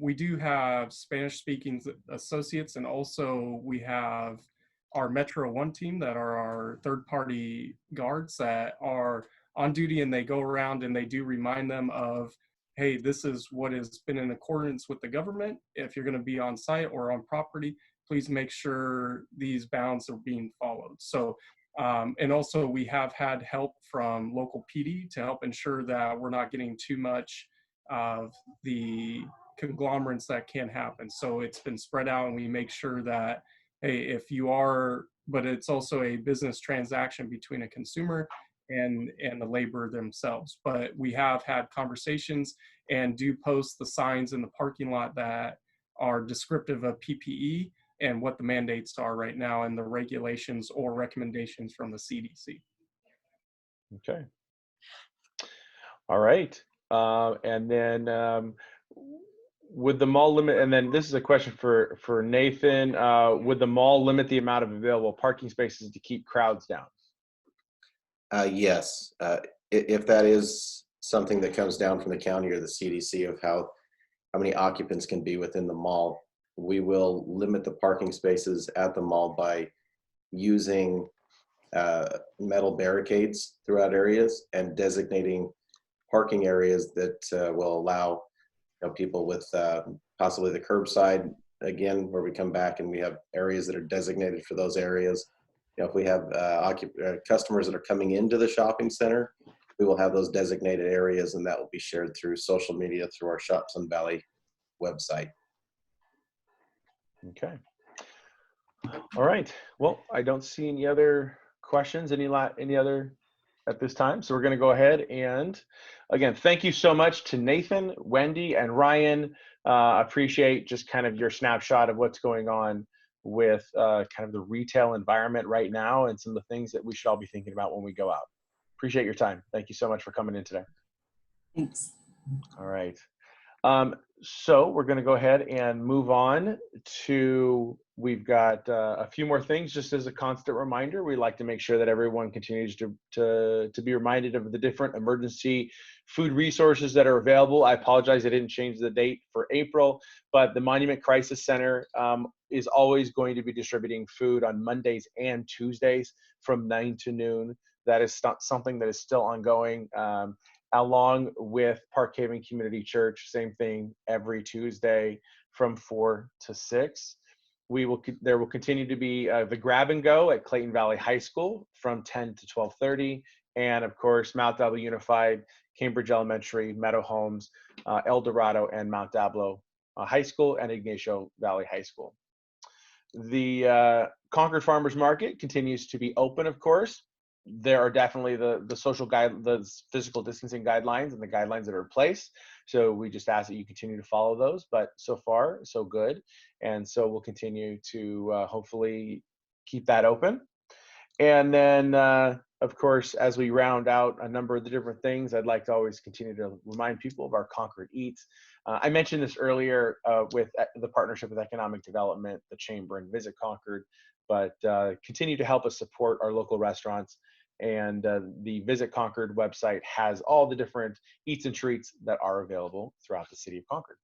we do have Spanish-speaking associates, and also we have our Metro One team that are our third-party guards that are on duty, and they go around and they do remind them of hey, this is what has been in accordance with the government. If you're going to be on site or on property, please make sure these bounds are being followed. So, and also we have had help from local PD to help ensure that we're not getting too much of the conglomerates that can happen. So it's been spread out, and we make sure that, hey, if you are, but it's also a business transaction between a consumer and the laborer themselves. But we have had conversations and do post the signs in the parking lot that are descriptive of PPE and what the mandates are right now and the regulations or recommendations from the CDC. Okay. All right. And then would the mall limit, and then this is a question for Nathan, would the mall limit the amount of available parking spaces to keep crowds down? Yes, if that is something that comes down from the county or the CDC of how many occupants can be within the mall, we will limit the parking spaces at the mall by using metal barricades throughout areas and designating parking areas that will allow people with possibly the curbside, again, where we come back and we have areas that are designated for those areas. If we have customers that are coming into the shopping center, we will have those designated areas, and that will be shared through social media, through our Shops on Valley website. Okay. All right. Well, I don't see any other questions, any other at this time. So we're going to go ahead and, again, thank you so much to Nathan, Wendy, and Ryan. Appreciate just kind of your snapshot of what's going on with kind of the retail environment right now and some of the things that we should all be thinking about when we go out. Appreciate your time. Thank you so much for coming in today. Thanks. All right. So we're going to go ahead and move on to, we've got a few more things. Just as a constant reminder, we like to make sure that everyone continues to be reminded of the different emergency food resources that are available. I apologize, I didn't change the date for April, but the Monument Crisis Center is always going to be distributing food on Mondays and Tuesdays from 9 to noon. That is something that is still ongoing. Along with Park Haven Community Church, same thing every Tuesday from 4 to 6. There will continue to be the grab and go at Clayton Valley High School from 10 to 12:30, and of course Mount Diablo Unified, Cambridge Elementary, Meadow Homes, El Dorado, and Mount Diablo High School, and Ignacio Valley High School. The Concord Farmers Market continues to be open, of course. There are definitely the physical distancing guidelines and the guidelines that are in place. So we just ask that you continue to follow those, but so far so good. And so we'll continue to hopefully keep that open. And then of course, as we round out a number of the different things, I'd like to always continue to remind people of our Concord Eats. I mentioned this earlier with the partnership with Economic Development, the Chamber, and Visit Concord, but continue to help us support our local restaurants. And the Visit Concord website has all the different eats and treats that are available throughout the city of Concord.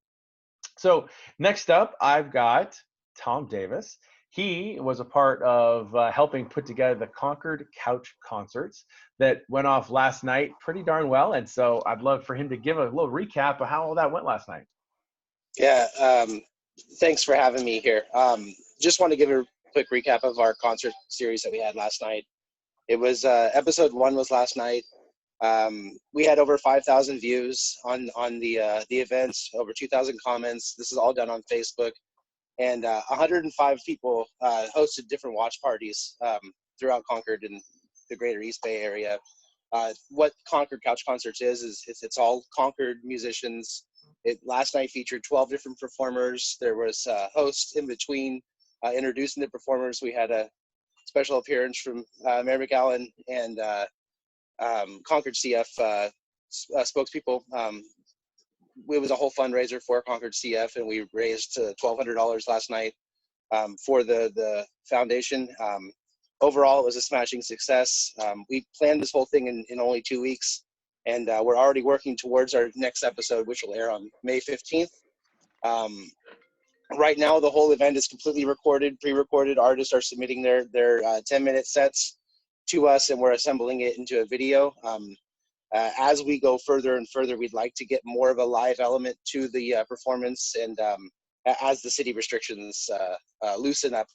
So next up, I've got Tom Davis. He was a part of helping put together the Concord Couch Concerts that went off last night pretty darn well. And so I'd love for him to give a little recap of how all that went last night. Yeah, thanks for having me here. Just want to give a quick recap of our concert series that we had last night. It was episode 1 was last night. We had over 5,000 views on the events, over 2,000 comments. This is all done on Facebook, and 105 people hosted different watch parties throughout Concord and the greater East Bay area. What Concord Couch Concerts is it's all Concord musicians. Last night featured 12 different performers. There was hosts in between introducing the performers. We had a special appearance from Mayor McGallian and Concord CF spokespeople. It was a whole fundraiser for Concord CF, and we raised $1,200 last night for the foundation. Overall, it was a smashing success. We planned this whole thing in only 2 weeks, and we're already working towards our next episode, which will air on May 15th. Right now, the whole event is completely recorded, pre-recorded. Artists are submitting their 10-minute sets to us, and we're assembling it into a video. as we go further and further, we'd like to get more of a live element to the performance, and as the city restrictions loosen up.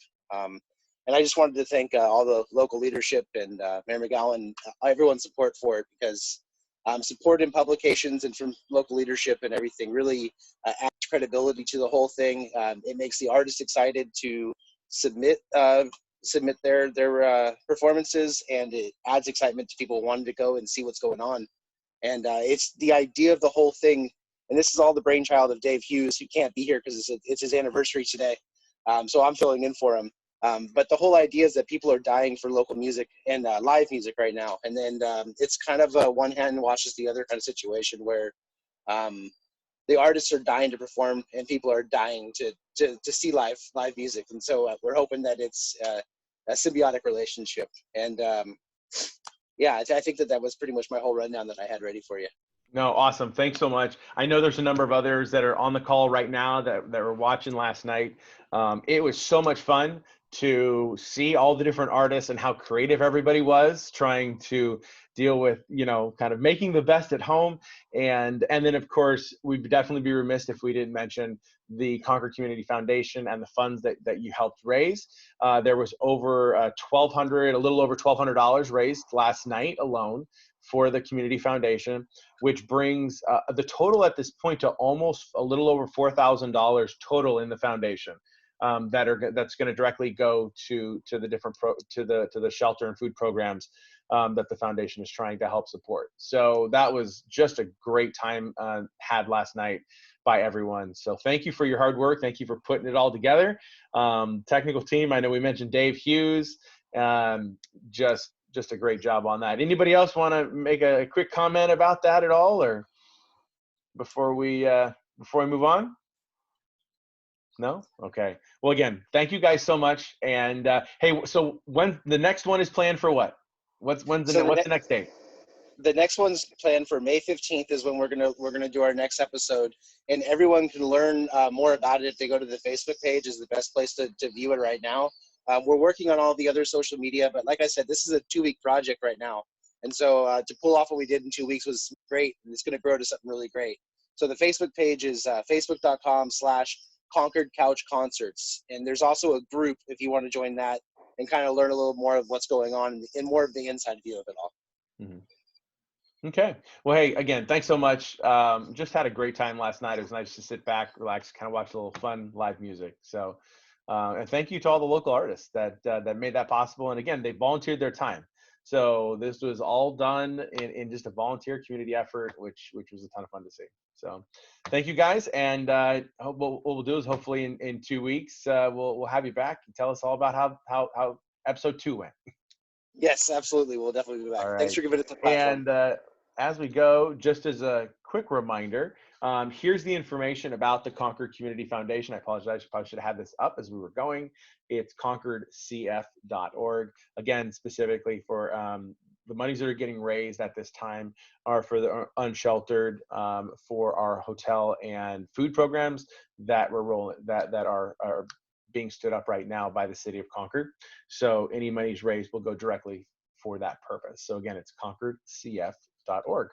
And I just wanted to thank all the local leadership and Mayor McGallian, everyone's support for it, because support in publications and from local leadership and everything really adds credibility to the whole thing. It makes the artists excited to submit their performances, and it adds excitement to people wanting to go and see what's going on. And it's the idea of the whole thing, and this is all the brainchild of Dave Hughes, who can't be here because it's his anniversary today. So I'm filling in for him. But the whole idea is that people are dying for local music and live music right now. And then it's kind of a one hand washes the other kind of situation where the artists are dying to perform and people are dying to see live music. And so we're hoping that it's a symbiotic relationship. And yeah, I think that was pretty much my whole rundown that I had ready for you. No, awesome. Thanks so much. I know there's a number of others that are on the call right now that were watching last night. It was so much fun to see all the different artists and how creative everybody was trying to deal with, kind of making the best at home. And then, of course, we'd definitely be remiss if we didn't mention the Concord Community Foundation and the funds that you helped raise. There was over a little over $1,200 raised last night alone for the Community Foundation, which brings the total at this point to almost a little over $4,000 total in the foundation. That's going to directly go to the different to the shelter and food programs that the foundation is trying to help support. So that was just a great time had last night by everyone. So thank you for your hard work. Thank you for putting it all together. Technical team, I know we mentioned Dave Hughes. Just a great job on that. Anybody else want to make a quick comment about that at all, or before we move on? No? Okay. Well, again, thank you guys so much. And hey, so when the next one is planned for what? What's the next date? The next one's planned for May 15th is when we're gonna do our next episode, and everyone can learn more about it if they go to the Facebook page. Is the best place to view it right now. We're working on all the other social media, but like I said, this is a 2-week project right now, and so to pull off what we did in 2 weeks was great, and it's going to grow to something really great. So the Facebook page is facebook.com/Concord Couch Concerts, and there's also a group if you want to join that and kind of learn a little more of what's going on and more of the inside view of it all. Mm-hmm. Okay. Well, hey, again, thanks so much. Just had a great time last night. It was nice to sit back, relax, kind of watch a little fun live music. So, and thank you to all the local artists that made that possible. And again, they volunteered their time. So this was all done in just a volunteer community effort, which was a ton of fun to see. So thank you guys. And what we'll do is hopefully in 2 weeks, we'll have you back and tell us all about how episode 2 went. Yes, absolutely. We'll definitely be back. All right. Thanks for giving it the platform. And as we go, just as a quick reminder, here's the information about the Concord Community Foundation. I apologize, I probably should have had this up as we were going. It's concordeats.org. Again, specifically for the monies that are getting raised at this time are for the unsheltered, for our hotel and food programs that are being stood up right now by the city of Concord. So any monies raised will go directly for that purpose. So again, it's concordeats.org.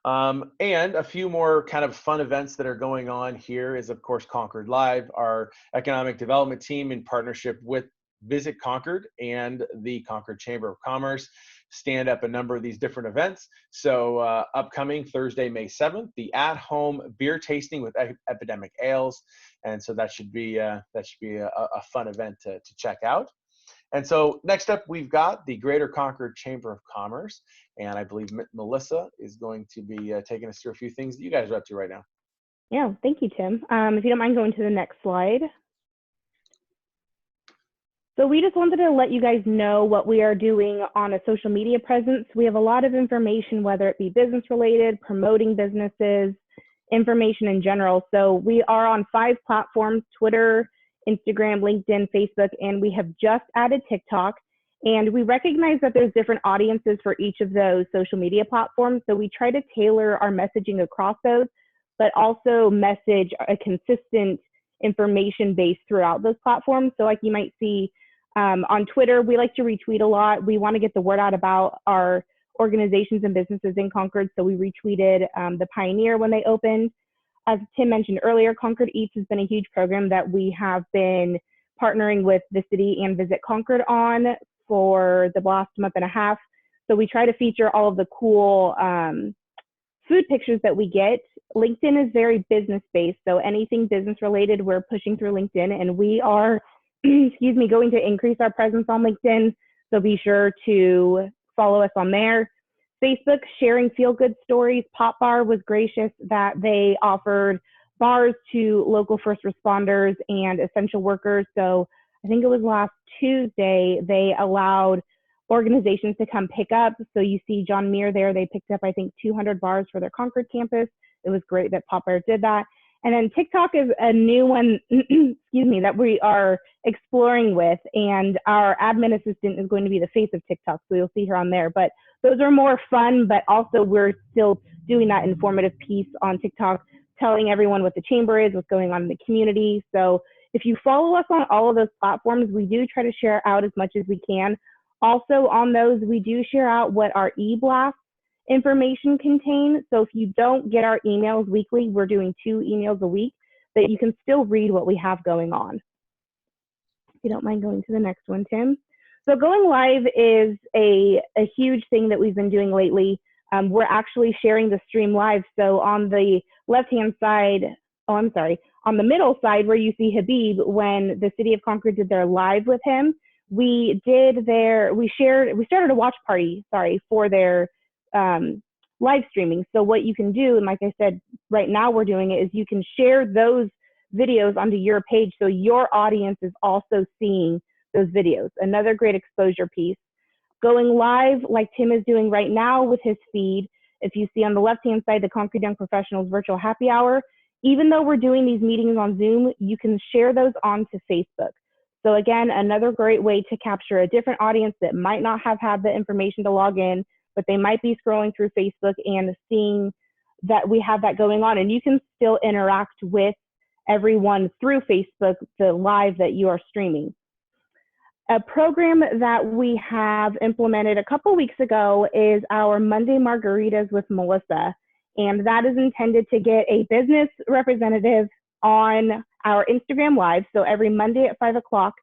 And a few more kind of fun events that are going on here is, of course, Concord Live, our economic development team in partnership with Visit Concord and the Concord Chamber of Commerce stand up a number of these different events. So upcoming Thursday, May 7th, the at-home beer tasting with Epidemic Ales. And so that should be a fun event to check out. And so next up, we've got the Greater Concord Chamber of Commerce. And I believe Melissa is going to be taking us through a few things that you guys are up to right now. Yeah, thank you, Tim. If you don't mind going to the next slide. So we just wanted to let you guys know what we are doing on a social media presence. We have a lot of information, whether it be business related, promoting businesses, information in general. So we are on 5 platforms: Twitter, Instagram, LinkedIn, Facebook, and we have just added TikTok. And we recognize that there's different audiences for each of those social media platforms. So we try to tailor our messaging across those, but also message a consistent information base throughout those platforms. So like you might see on Twitter, we like to retweet a lot. We want to get the word out about our organizations and businesses in Concord. So we retweeted the Pioneer when they opened. As Tim mentioned earlier, Concord Eats has been a huge program that we have been partnering with the city and Visit Concord on for the last month and a half. So we try to feature all of the cool food pictures that we get. LinkedIn is very business-based, so anything business-related, we're pushing through LinkedIn, and we are, excuse me, going to increase our presence on LinkedIn, so be sure to follow us on there. Facebook, sharing feel-good stories. Pop Bar was gracious that they offered bars to local first responders and essential workers. So I think it was last Tuesday, they allowed organizations to come pick up. So you see John Muir there, they picked up, I think, 200 bars for their Concord campus. It was great that Pop Bar did that. And then TikTok is a new one, excuse me, that we are exploring with. And our admin assistant is going to be the face of TikTok. So you'll see her on there. But those are more fun, but also we're still doing that informative piece on TikTok, telling everyone what the chamber is, what's going on in the community. So if you follow us on all of those platforms, we do try to share out as much as we can. Also on those, we do share out what our e-blast information contain. So if you don't get our emails weekly, we're doing 2 emails a week, that you can still read what we have going on. If you don't mind going to the next one, Tim. So going live is a huge thing that we've been doing lately. We're actually sharing the stream live. So on the left-hand side, on the middle side where you see Habib, when the city of Concord did their live with him, we started a watch party, for their live streaming. So what you can do, and like I said, right now we're doing it, is you can share those videos onto your page so your audience is also seeing those videos. Another great exposure piece. Going live like Tim is doing right now with his feed. If you see on the left-hand side, the Concord Young Professionals Virtual Happy Hour, even though we're doing these meetings on Zoom, you can share those onto Facebook. So again, another great way to capture a different audience that might not have had the information to log in, but they might be scrolling through Facebook and seeing that we have that going on. And you can still interact with everyone through Facebook, the live that you are streaming. A program that we have implemented a couple weeks ago is our Monday Margaritas with Melissa. And that is intended to get a business representative on our Instagram Live. So every Monday at 5 o'clock,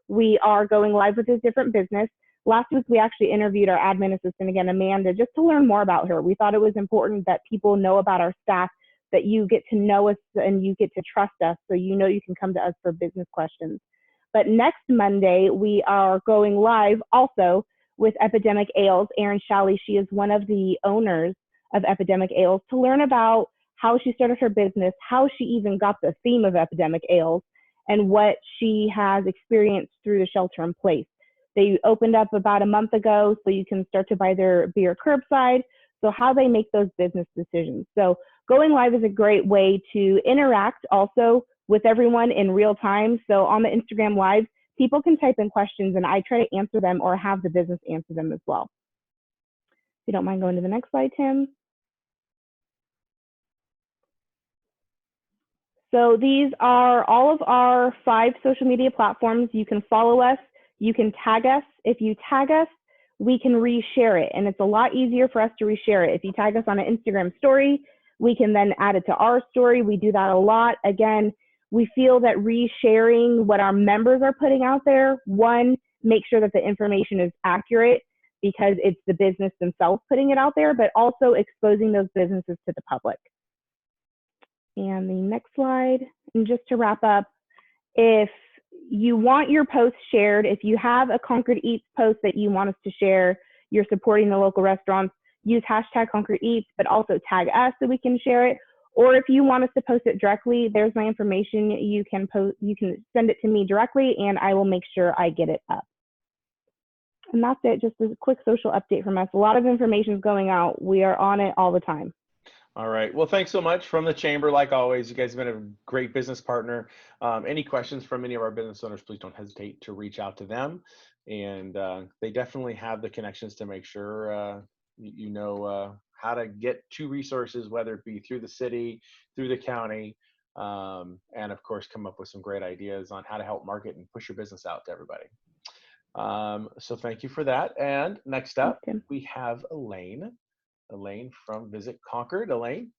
we are going live with a different business. Last week, we actually interviewed our admin assistant again, Amanda, just to learn more about her. We thought it was important that people know about our staff, that you get to know us and you get to trust us, so you know you can come to us for business questions. But next Monday, we are going live also with Epidemic Ales. Erin Shalley, she is one of the owners of Epidemic Ales, to learn about how she started her business, how she even got the theme of Epidemic Ales, and what she has experienced through the shelter in place. They opened up about a month ago, so you can start to buy their beer curbside, so how they make those business decisions. So going live is a great way to interact also with everyone in real time. So on the Instagram Live, people can type in questions and I try to answer them or have the business answer them as well. If you don't mind going to the next slide, Tim. So these are all of our 5 social media platforms. You can follow us, you can tag us. If you tag us, we can reshare it, and it's a lot easier for us to reshare it. If you tag us on an Instagram story, we can then add it to our story. We do that a lot. Again, we feel that resharing what our members are putting out there, one, make sure that the information is accurate because it's the business themselves putting it out there, but also exposing those businesses to the public. And the next slide, and just to wrap up, if you want your posts shared, if you have a Concord Eats post that you want us to share, you're supporting the local restaurants, use hashtag Concord Eats, but also tag us so we can share it. Or if you want us to post it directly, there's my information. You can send it to me directly and I will make sure I get it up. And that's it, just a quick social update from us. A lot of information is going out. We are on it all the time. All right. Well, thanks so much from the Chamber. Like always, you guys have been a great business partner. Any questions from any of our business owners, please don't hesitate to reach out to them. And they definitely have the connections to make sure you know how to get to resources, whether it be through the city, through the county, and of course, come up with some great ideas on how to help market and push your business out to everybody. So thank you for that. And next up, Okay. we have Elaine. Elaine from Visit Concord. Elaine.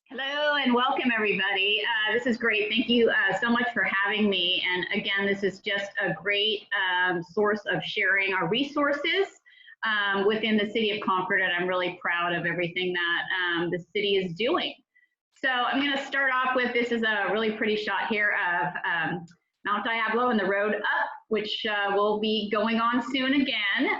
Hello and welcome everybody. This is great. Thank you so much for having me. And again, this is just a great source of sharing our resources within the city of Concord, and I'm really proud of everything that the city is doing. So I'm going to start off with, this is a really pretty shot here of Mount Diablo and the road up, which will be going on soon again.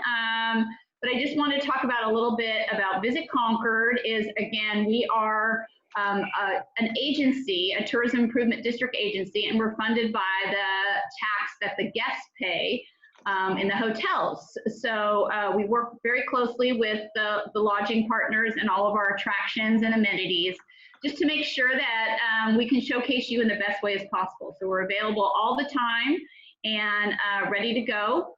But I just want to talk about a little bit about Visit Concord. Is again, we are an agency, a tourism improvement district agency, and we're funded by the tax that the guests pay in the hotels. So we work very closely with the lodging partners and all of our attractions and amenities, just to make sure that we can showcase you in the best way as possible. So we're available all the time and ready to go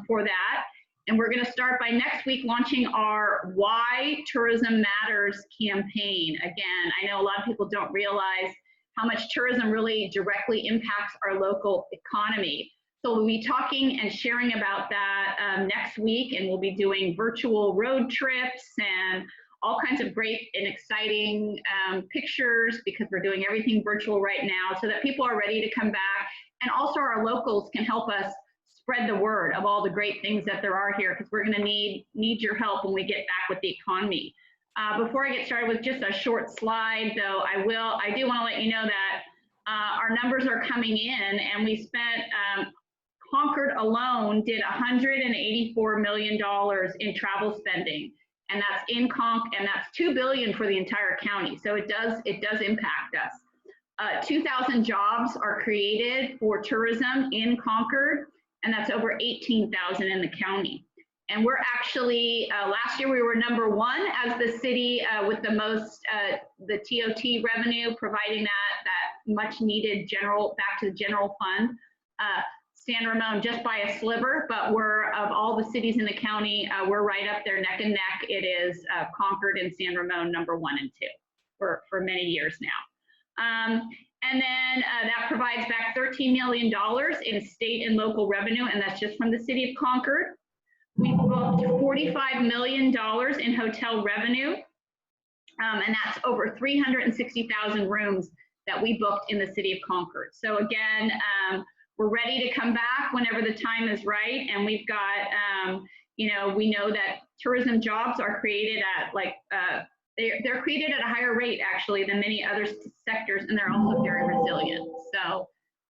for that. And we're going to start by next week launching our Why Tourism Matters campaign. Again, I know a lot of people don't realize how much tourism really directly impacts our local economy. So we'll be talking and sharing about that next week, and we'll be doing virtual road trips and all kinds of great and exciting pictures, because we're doing everything virtual right now, so that people are ready to come back. And also our locals can help us spread the word of all the great things that there are here, because we're going to need your help when we get back with the economy. Before I get started with just a short slide, though, I do want to let you know that our numbers are coming in, and we spent, Concord alone did $184 million in travel spending, and that's in and that's $2 billion for the entire county. So it does impact us. 2,000 jobs are created for tourism in Concord, and that's over 18,000 in the county. And we're actually, last year we were #1 as the city with the most, the TOT revenue, providing that much needed back to the general fund. San Ramon just by a sliver, but we're, of all the cities in the county, we're right up there neck and neck. It is Concord and San Ramon #1 and 2 for many years now. And then that provides back $13 million in state and local revenue, and that's just from the city of Concord. We booked $45 million in hotel revenue, and that's over 360,000 rooms that we booked in the city of Concord. So again, we're ready to come back whenever the time is right, and we've got, we know that tourism jobs are created at they're created at a higher rate actually than many other sectors, and they're also very resilient. So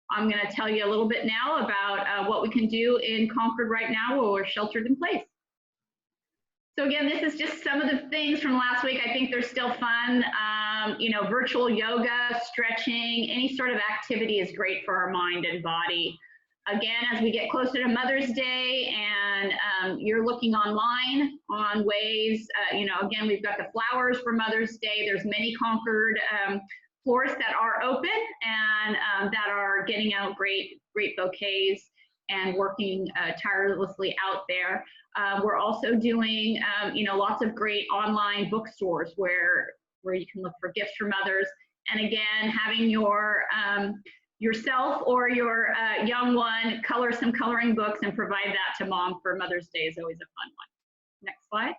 I'm going to tell you a little bit now about what we can do in Concord right now while we're sheltered in place. So again, this is just some of the things from last week. I think they're still fun. Virtual yoga, stretching, any sort of activity is great for our mind and body. Again, as we get closer to Mother's Day and you're looking online on ways, again, we've got the flowers for Mother's Day. There's many Concord florists that are open and that are getting out great bouquets and working tirelessly out there. We're also doing, lots of great online bookstores where you can look for gifts for mothers. And again, having yourself or your young one color some coloring books and provide that to mom for Mother's Day is always a fun one. Next slide.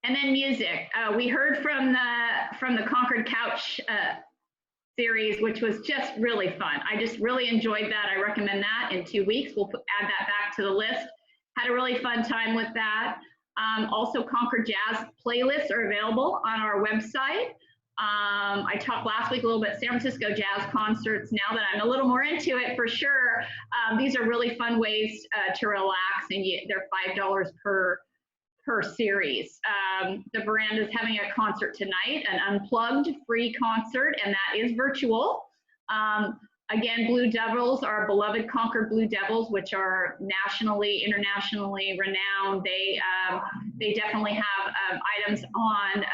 And then music. We heard from the Concord Couch series, which was just really fun. I just really enjoyed that. I recommend that in 2 weeks. We'll add that back to the list. Had a really fun time with that. Also, Concord Jazz playlists are available on our website. I talked last week a little bit San Francisco jazz concerts. Now that I'm a little more into it, for sure, these are really fun ways to relax, and they're $5 per series. The Veranda is having a concert tonight, an unplugged free concert, and that is virtual. Again, Blue Devils, our beloved Concord Blue Devils, which are nationally, internationally renowned. They definitely have items on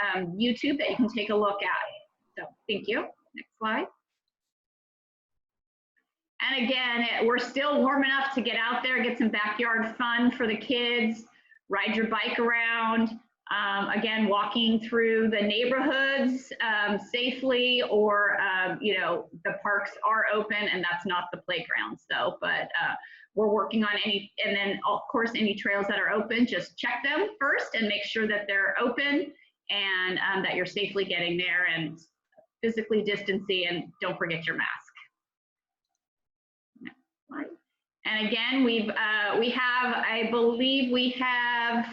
YouTube that you can take a look at. So thank you. Next slide. And again, we're still warm enough to get out there, get some backyard fun for the kids, ride your bike around. Again, walking through the neighborhoods safely, or, you know, the parks are open and that's not the playground. So, but we're working on any, and then of course, any trails that are open, just check them first and make sure that they're open and that you're safely getting there and physically distancing, and don't forget your mask. Next slide. And again, we have, I believe we have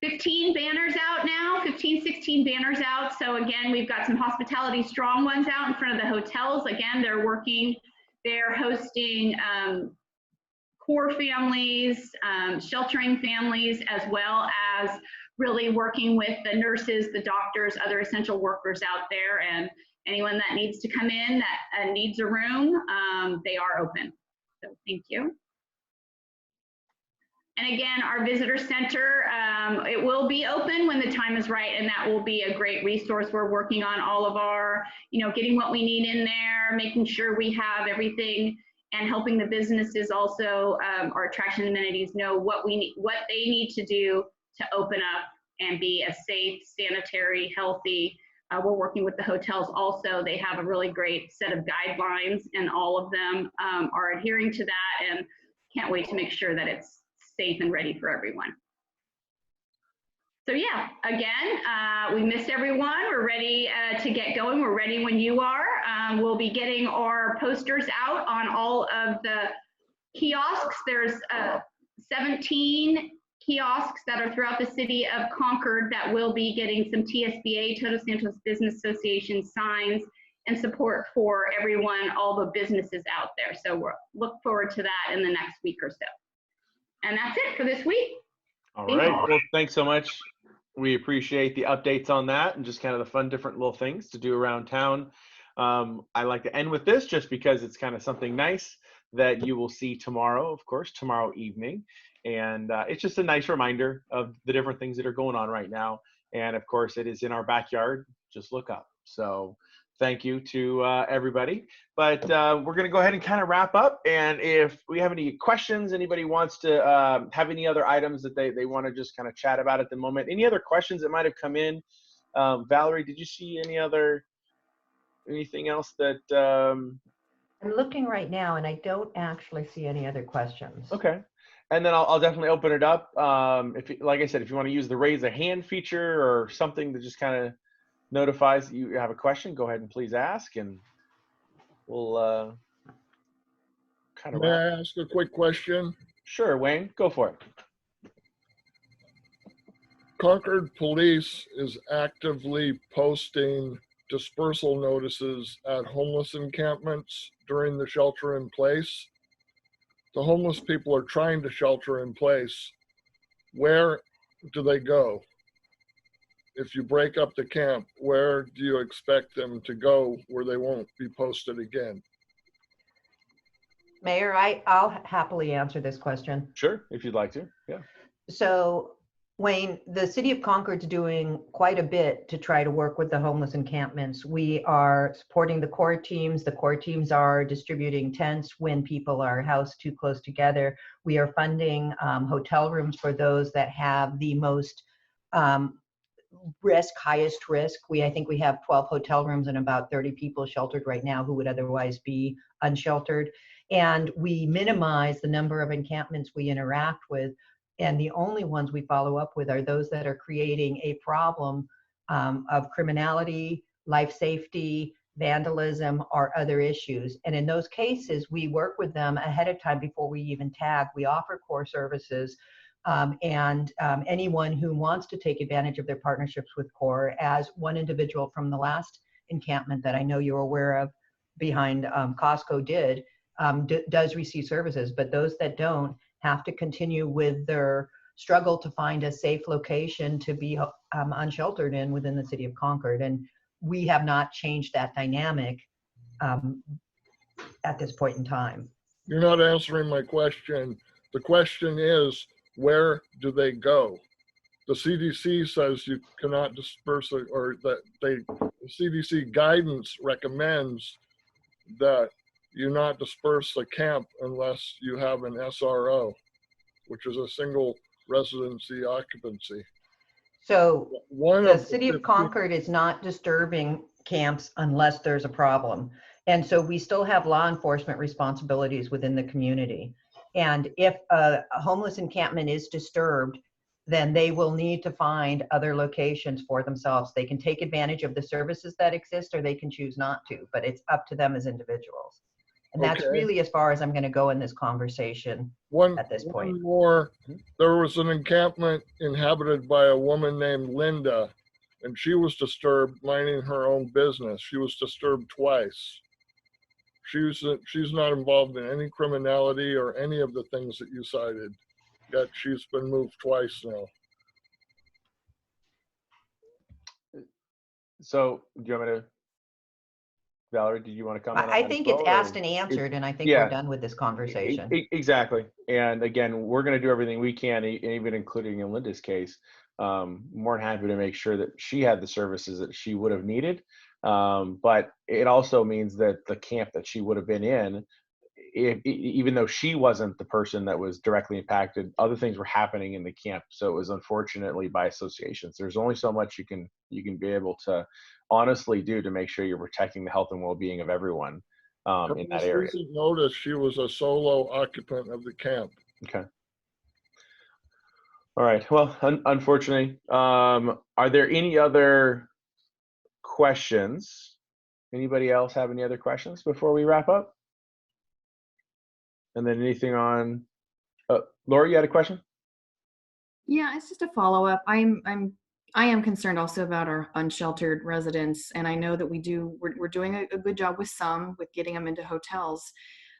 15 banners out now, 15, 16 banners out. So again, we've got some hospitality strong ones out in front of the hotels. Again, they're working, they're hosting core families, sheltering families, as well as really working with the nurses, the doctors, other essential workers out there, and anyone that needs to come in that needs a room, they are open. So thank you. And again, our visitor center, it will be open when the time is right, and that will be a great resource. We're working on all of our, you know, getting what we need in there, making sure we have everything, and helping the businesses also, our attraction amenities, know what we need, what they need to do to open up and be a safe, sanitary, healthy. We're working with the hotels also. They have a really great set of guidelines, and all of them are adhering to that, and can't wait to make sure that it's safe and ready for everyone. So yeah, again, we missed everyone. We're ready to get going. We're ready when you are. We'll be getting our posters out on all of the kiosks. There's 17 kiosks that are throughout the city of Concord that will be getting some TSBA, Todos Santos Business Association signs and support for everyone, all the businesses out there. So we'll look forward to that in the next week or so. And that's it for this week. All right. Well, thanks so much. We appreciate the updates on that and just kind of the fun, different little things to do around town. I like to end with this just because it's kind of something nice that you will see tomorrow, of course, tomorrow evening. And it's just a nice reminder of the different things that are going on right now. And of course, it is in our backyard. Just look up. So thank you to everybody. But we're going to go ahead and kind of wrap up. And if we have any questions, anybody wants to have any other items that they want to just kind of chat about at the moment, any other questions that might have come in? Valerie, did you see anything else that? I'm looking right now and I don't actually see any other questions. Okay. And then I'll definitely open it up. Like I said, if you want to use the raise a hand feature or something that just kind of notifies that you have a question, go ahead and please ask, and we'll kind of. May I ask a quick question? Sure, Wayne, go for it. Concord Police is actively posting dispersal notices at homeless encampments during the shelter in place. The homeless people are trying to shelter in place. Where do they go? If you break up the camp, where do you expect them to go where they won't be posted again? Mayor, I'll happily answer this question. Sure, if you'd like to. Yeah. So, Wayne, the city of Concord's doing quite a bit to try to work with the homeless encampments. We are supporting the core teams. The core teams are distributing tents when people are housed too close together. We are funding hotel rooms for those that have the most highest risk. I think we have 12 hotel rooms and about 30 people sheltered right now who would otherwise be unsheltered. And we minimize the number of encampments we interact with. And the only ones we follow up with are those that are creating a problem of criminality, life safety, vandalism, or other issues. And in those cases, we work with them ahead of time before we even tag. We offer core services. Anyone who wants to take advantage of their partnerships with CORE, as one individual from the last encampment that I know you're aware of behind Costco did, does receive services, but those that don't have to continue with their struggle to find a safe location to be unsheltered in within the city of Concord. And we have not changed that dynamic at this point in time. You're not answering my question. The question is, where do they go? The CDC says you cannot disperse it, or that the CDC guidance recommends that you not disperse the camp unless you have an SRO, which is a single residency occupancy. So One the of city of 15 Concord is not disturbing camps unless there's a problem. And so we still have law enforcement responsibilities within the community. And if a homeless encampment is disturbed, then they will need to find other locations for themselves. They can take advantage of the services that exist, or they can choose not to, but it's up to them as individuals. And that's Okay. really as far as I'm going to go in this conversation at this point. One more. There was an encampment inhabited by a woman named Linda, and she was disturbed minding her own business. She was disturbed twice. She's not involved in any criminality or any of the things that you cited, yet she's been moved twice now. So do you want me to, Valerie, did you want to comment on I that think as it's well, asked and answered, and I think yeah. we're done with this conversation. Exactly. And again, we're going to do everything we can, even including in Linda's case. More than happy to make sure that she had the services that she would have needed. But it also means that the camp that she would have been in, even though she wasn't the person that was directly impacted, other things were happening in the camp. So it was unfortunately by association. So there's only so much you can be able to honestly do to make sure you're protecting the health and well-being of everyone in that area. Notice she was a solo occupant of the camp. Okay. All right. Well, unfortunately, are there any other questions? Anybody else have any other questions before we wrap up? And then anything on, Laura, you had a question? Yeah, it's just a follow-up. I am concerned also about our unsheltered residents, and I know that we're doing a good job with getting them into hotels.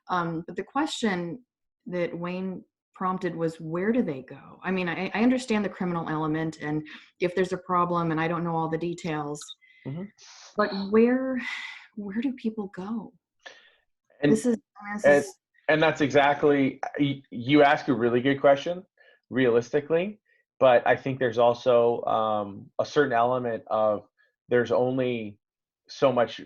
But the question that Wayne prompted was, where do they go? I mean, I understand the criminal element, and if there's a problem, and I don't know all the details, but where do people go? And that's exactly, you ask a really good question, realistically, but I think there's also a certain element of there's only so much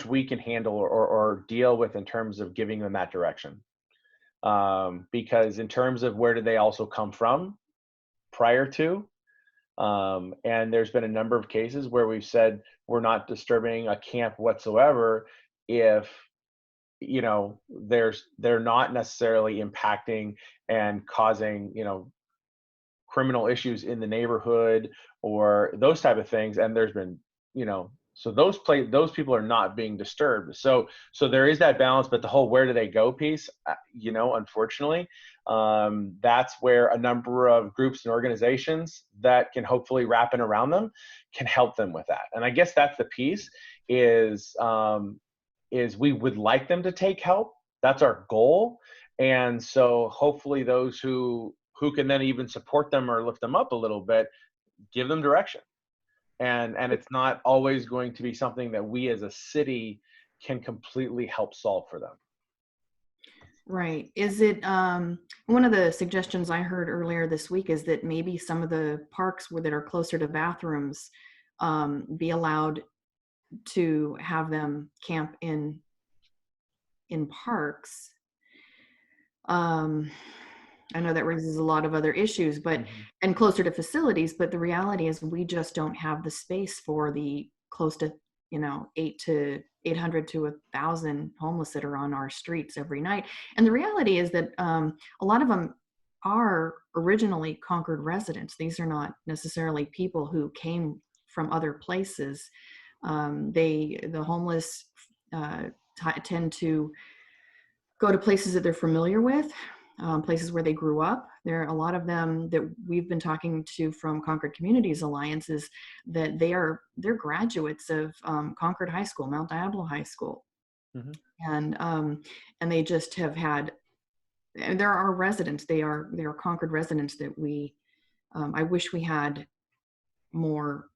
we can handle or deal with in terms of giving them that direction. Because in terms of where do they also come from prior to, and there's been a number of cases where we've said we're not disturbing a camp whatsoever if they're not necessarily impacting and causing criminal issues in the neighborhood or those type of things, and there's been so those people are not being disturbed. So there is that balance, but the whole where do they go piece, unfortunately, that's where a number of groups and organizations that can hopefully wrap in around them can help them with that. And I guess that's the piece is we would like them to take help. That's our goal. And so hopefully those who can then even support them or lift them up a little bit, give them direction. And it's not always going to be something that we as a city can completely help solve for them. Right. Is it one of the suggestions I heard earlier this week is that maybe some of the parks that are closer to bathrooms be allowed to have them camp in parks. I know that raises a lot of other issues, but and closer to facilities, but the reality is we just don't have the space for the close to 800 to 1,000 homeless that are on our streets every night. And the reality is that a lot of them are originally Concord residents. These are not necessarily people who came from other places. The homeless tend to go to places that they're familiar with, places where they grew up. There are a lot of them that we've been talking to from Concord Communities Alliances that they're graduates of Concord High School, Mount Diablo High School, and they just have had. And there are residents. They are Concord residents that we. I wish we had more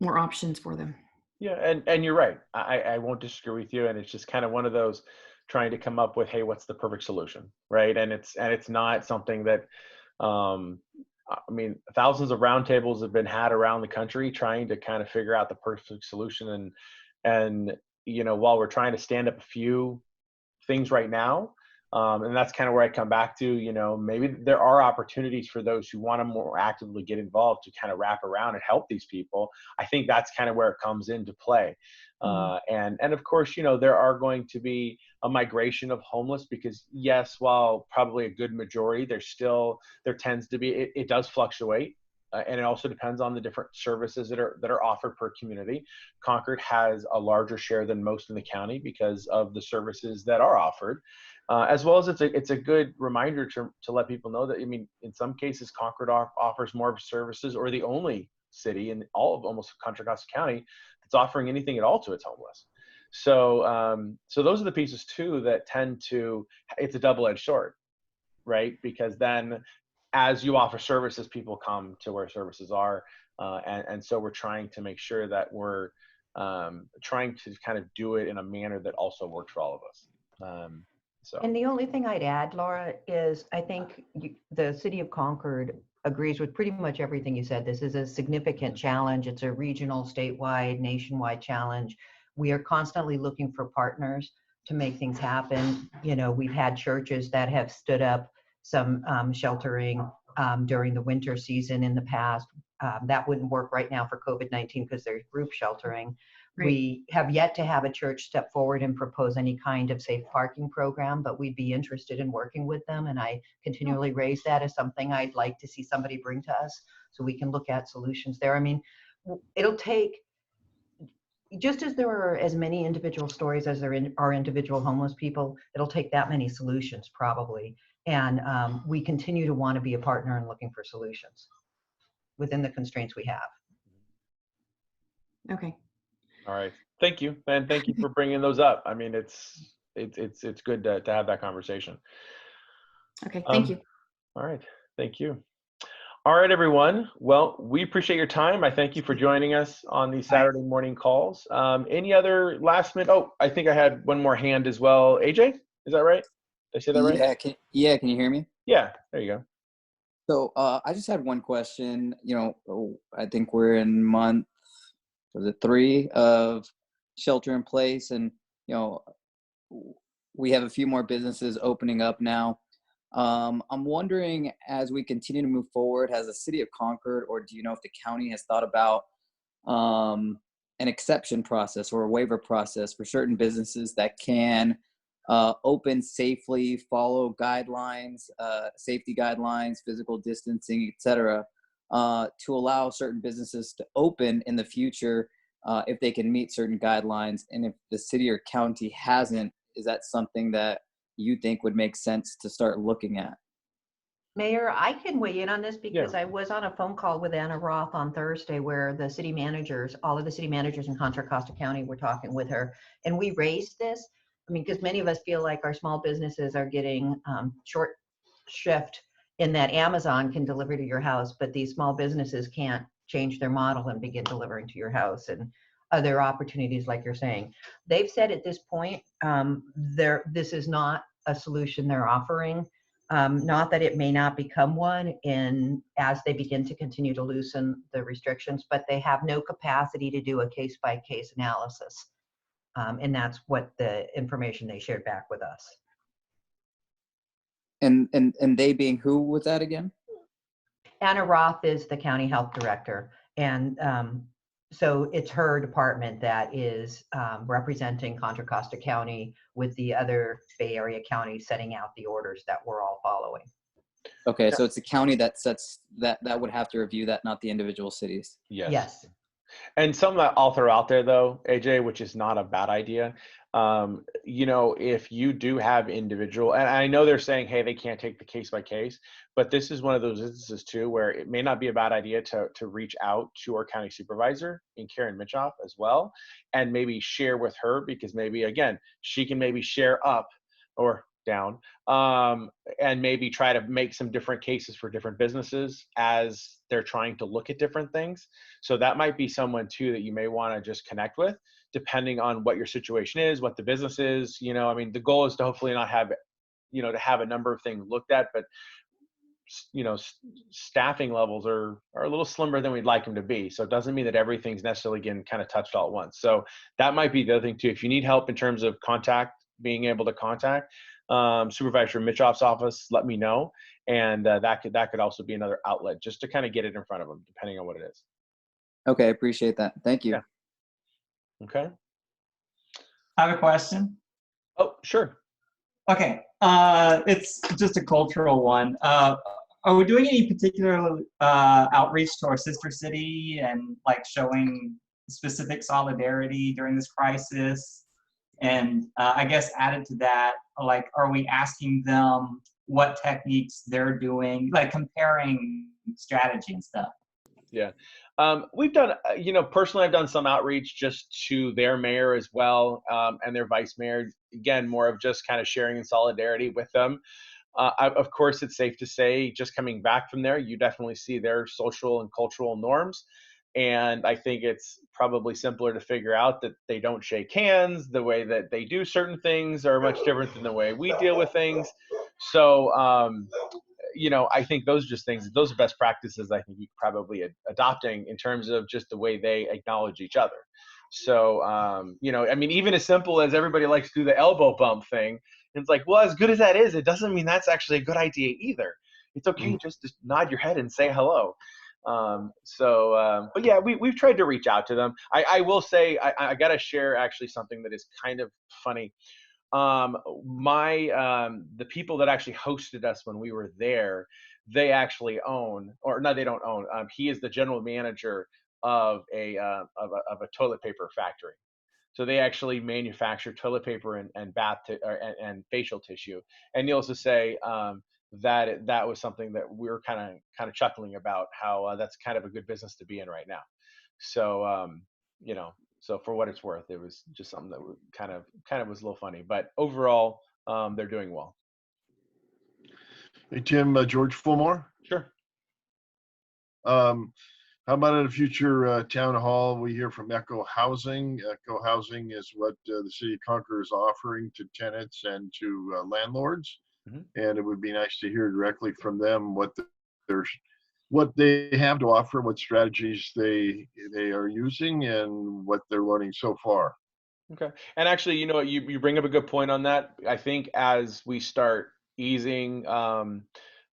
options for them. Yeah, and you're right. I won't disagree with you. And it's just kind of one of those trying to come up with, hey, what's the perfect solution, right? And it's not something that, thousands of roundtables have been had around the country trying to kind of figure out the perfect solution. And while we're trying to stand up a few things right now, And that's kind of where I come back to, you know, maybe there are opportunities for those who want to more actively get involved to kind of wrap around and help these people. I think that's kind of where it comes into play. And of course, you know, there are going to be a migration of homeless because yes, while probably a good majority, there tends to be, it does fluctuate. And it also depends on the different services that are offered per community. Concord has a larger share than most in the county because of the services that are offered, as well as it's a good reminder to let people know that, I mean, in some cases, Concord offers more services, or the only city in all of almost Contra Costa County that's offering anything at all to its homeless. So so those are the pieces too that tend to, it's a double-edged sword, right? Because then as you offer services, people come to where services are. And so we're trying to make sure that we're trying to kind of do it in a manner that also works for all of us. And the only thing I'd add, Laura, is I think the city of Concord agrees with pretty much everything you said. This is a significant challenge. It's a regional, statewide, nationwide challenge. We are constantly looking for partners to make things happen. You know, we've had churches that have stood up some sheltering during the winter season in the past. That wouldn't work right now for COVID-19 because there's group sheltering. Right. We have yet to have a church step forward and propose any kind of safe parking program, but we'd be interested in working with them. And I continually raise that as something I'd like to see somebody bring to us so we can look at solutions there. I mean, it'll take, just as there are as many individual stories as there are individual homeless people, it'll take that many solutions probably. And we continue to want to be a partner in looking for solutions within the constraints we have. Okay. All right. Thank you. And thank you for bringing those up. I mean, it's good to have that conversation. Okay. Thank you. All right. Thank you. All right, everyone. Well, we appreciate your time. I thank you for joining us on these Saturday morning calls. Any other last minute? Oh, I think I had one more hand as well. AJ, is that right? Did I say that right? Yeah. Can you hear me? Yeah. There you go. So I just had one question. You know, I think we're in month 3 of shelter in place, and you know, we have a few more businesses opening up now. I'm wondering, as we continue to move forward, has the city of Concord, or do you know if the county has thought about an exception process or a waiver process for certain businesses that can open safely, follow guidelines, safety guidelines, physical distancing, etc., to allow certain businesses to open in the future if they can meet certain guidelines? And if the city or county hasn't, is that something that you think would make sense to start looking at? Mayor, I can weigh in on this because I was on a phone call with Anna Roth on Thursday where the city managers, all of the city managers in Contra Costa County were talking with her. And we raised this, I mean, because many of us feel like our small businesses are getting short shift in that Amazon can deliver to your house, but these small businesses can't change their model and begin delivering to your house, and other opportunities like you're saying. They've said at this point, this is not a solution they're offering. Not that it may not become one as they begin to continue to loosen the restrictions, but they have no capacity to do a case-by-case analysis. And that's what the information they shared back with us. And they being who was that again? Anna Roth is the county health director. And so it's her department that is representing Contra Costa County with the other Bay Area counties, setting out the orders that we're all following. Okay, so it's the county that sets that would have to review that, not the individual cities. Yes. And some that I'll throw out there though, AJ, which is not a bad idea. You know, if you do have individual, and I know they're saying, hey, they can't take the case by case, but this is one of those instances too, where it may not be a bad idea to reach out to our county supervisor in Karen Mitchoff as well, and maybe share with her, because maybe, again, she can maybe share up or down, and maybe try to make some different cases for different businesses as they're trying to look at different things. So that might be someone too that you may want to just connect with, depending on what your situation is, what the business is. You know, I mean, the goal is to hopefully not have, you know, to have a number of things looked at, but you know, staffing levels are a little slimmer than we'd like them to be. So it doesn't mean that everything's necessarily getting kind of touched all at once. So that might be the other thing too. If you need help in terms of being able to contact, Supervisor Mitchoff's office, let me know. And that could also be another outlet just to kind of get it in front of them, depending on what it is. Okay, appreciate that. Thank you. Yeah. Okay. I have a question. Oh, sure. Okay, it's just a cultural one. Are we doing any particular outreach to our sister city and like showing specific solidarity during this crisis? And I guess added to that, like, are we asking them what techniques they're doing, like comparing strategy and stuff? Yeah. We've done, personally, I've done some outreach just to their mayor as well, and their vice mayor. Again, more of just kind of sharing in solidarity with them. Of course, it's safe to say, just coming back from there, you definitely see their social and cultural norms. And I think it's probably simpler to figure out that they don't shake hands. The way that they do certain things are much different than the way we deal with things. So, I think those are just things, those are best practices I think we probably adopting in terms of just the way they acknowledge each other. So, even as simple as everybody likes to do the elbow bump thing, it's like, well, as good as that is, it doesn't mean that's actually a good idea either. It's okay just to nod your head and say hello. But yeah, we've tried to reach out to them. I will say, I got to share actually something that is kind of funny. The people that actually hosted us when we were there, they actually own, or no, they don't own. He is the general manager of a toilet paper factory. So they actually manufacture toilet paper and and facial tissue. And needless to say, that was something that we were kind of chuckling about, how that's kind of a good business to be in right now. So so for what it's worth, it was just something that kind of was a little funny. But overall, they're doing well. Hey Tim, George Fulmore. Sure. How about at a future town hall, we hear from Echo Housing. Echo Housing is what the city of Concord is offering to tenants and to landlords. Mm-hmm. And it would be nice to hear directly from them what they have to offer, what strategies they are using, and what they're learning so far. Okay. And actually, you bring up a good point on that. I think as we start easing,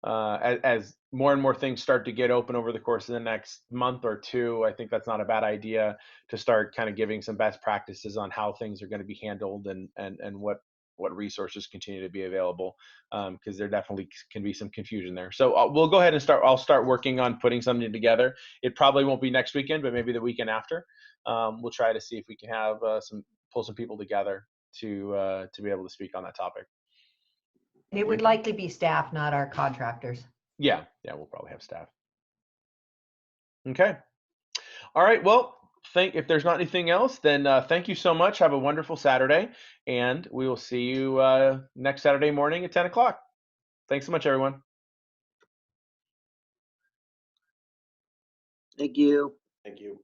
as more and more things start to get open over the course of the next month or two, I think that's not a bad idea to start kind of giving some best practices on how things are going to be handled and what resources continue to be available, because there definitely can be some confusion there. So we'll go ahead and I'll start working on putting something together. It probably won't be next weekend, but maybe the weekend after. We'll try to see if we can have pull some people together to be able to speak on that topic. It would likely be staff, not our contractors. Yeah, we'll probably have staff. Okay. All right. Well, if there's not anything else, then thank you so much. Have a wonderful Saturday, and we will see you next Saturday morning at 10 o'clock. Thanks so much, everyone. Thank you. Thank you.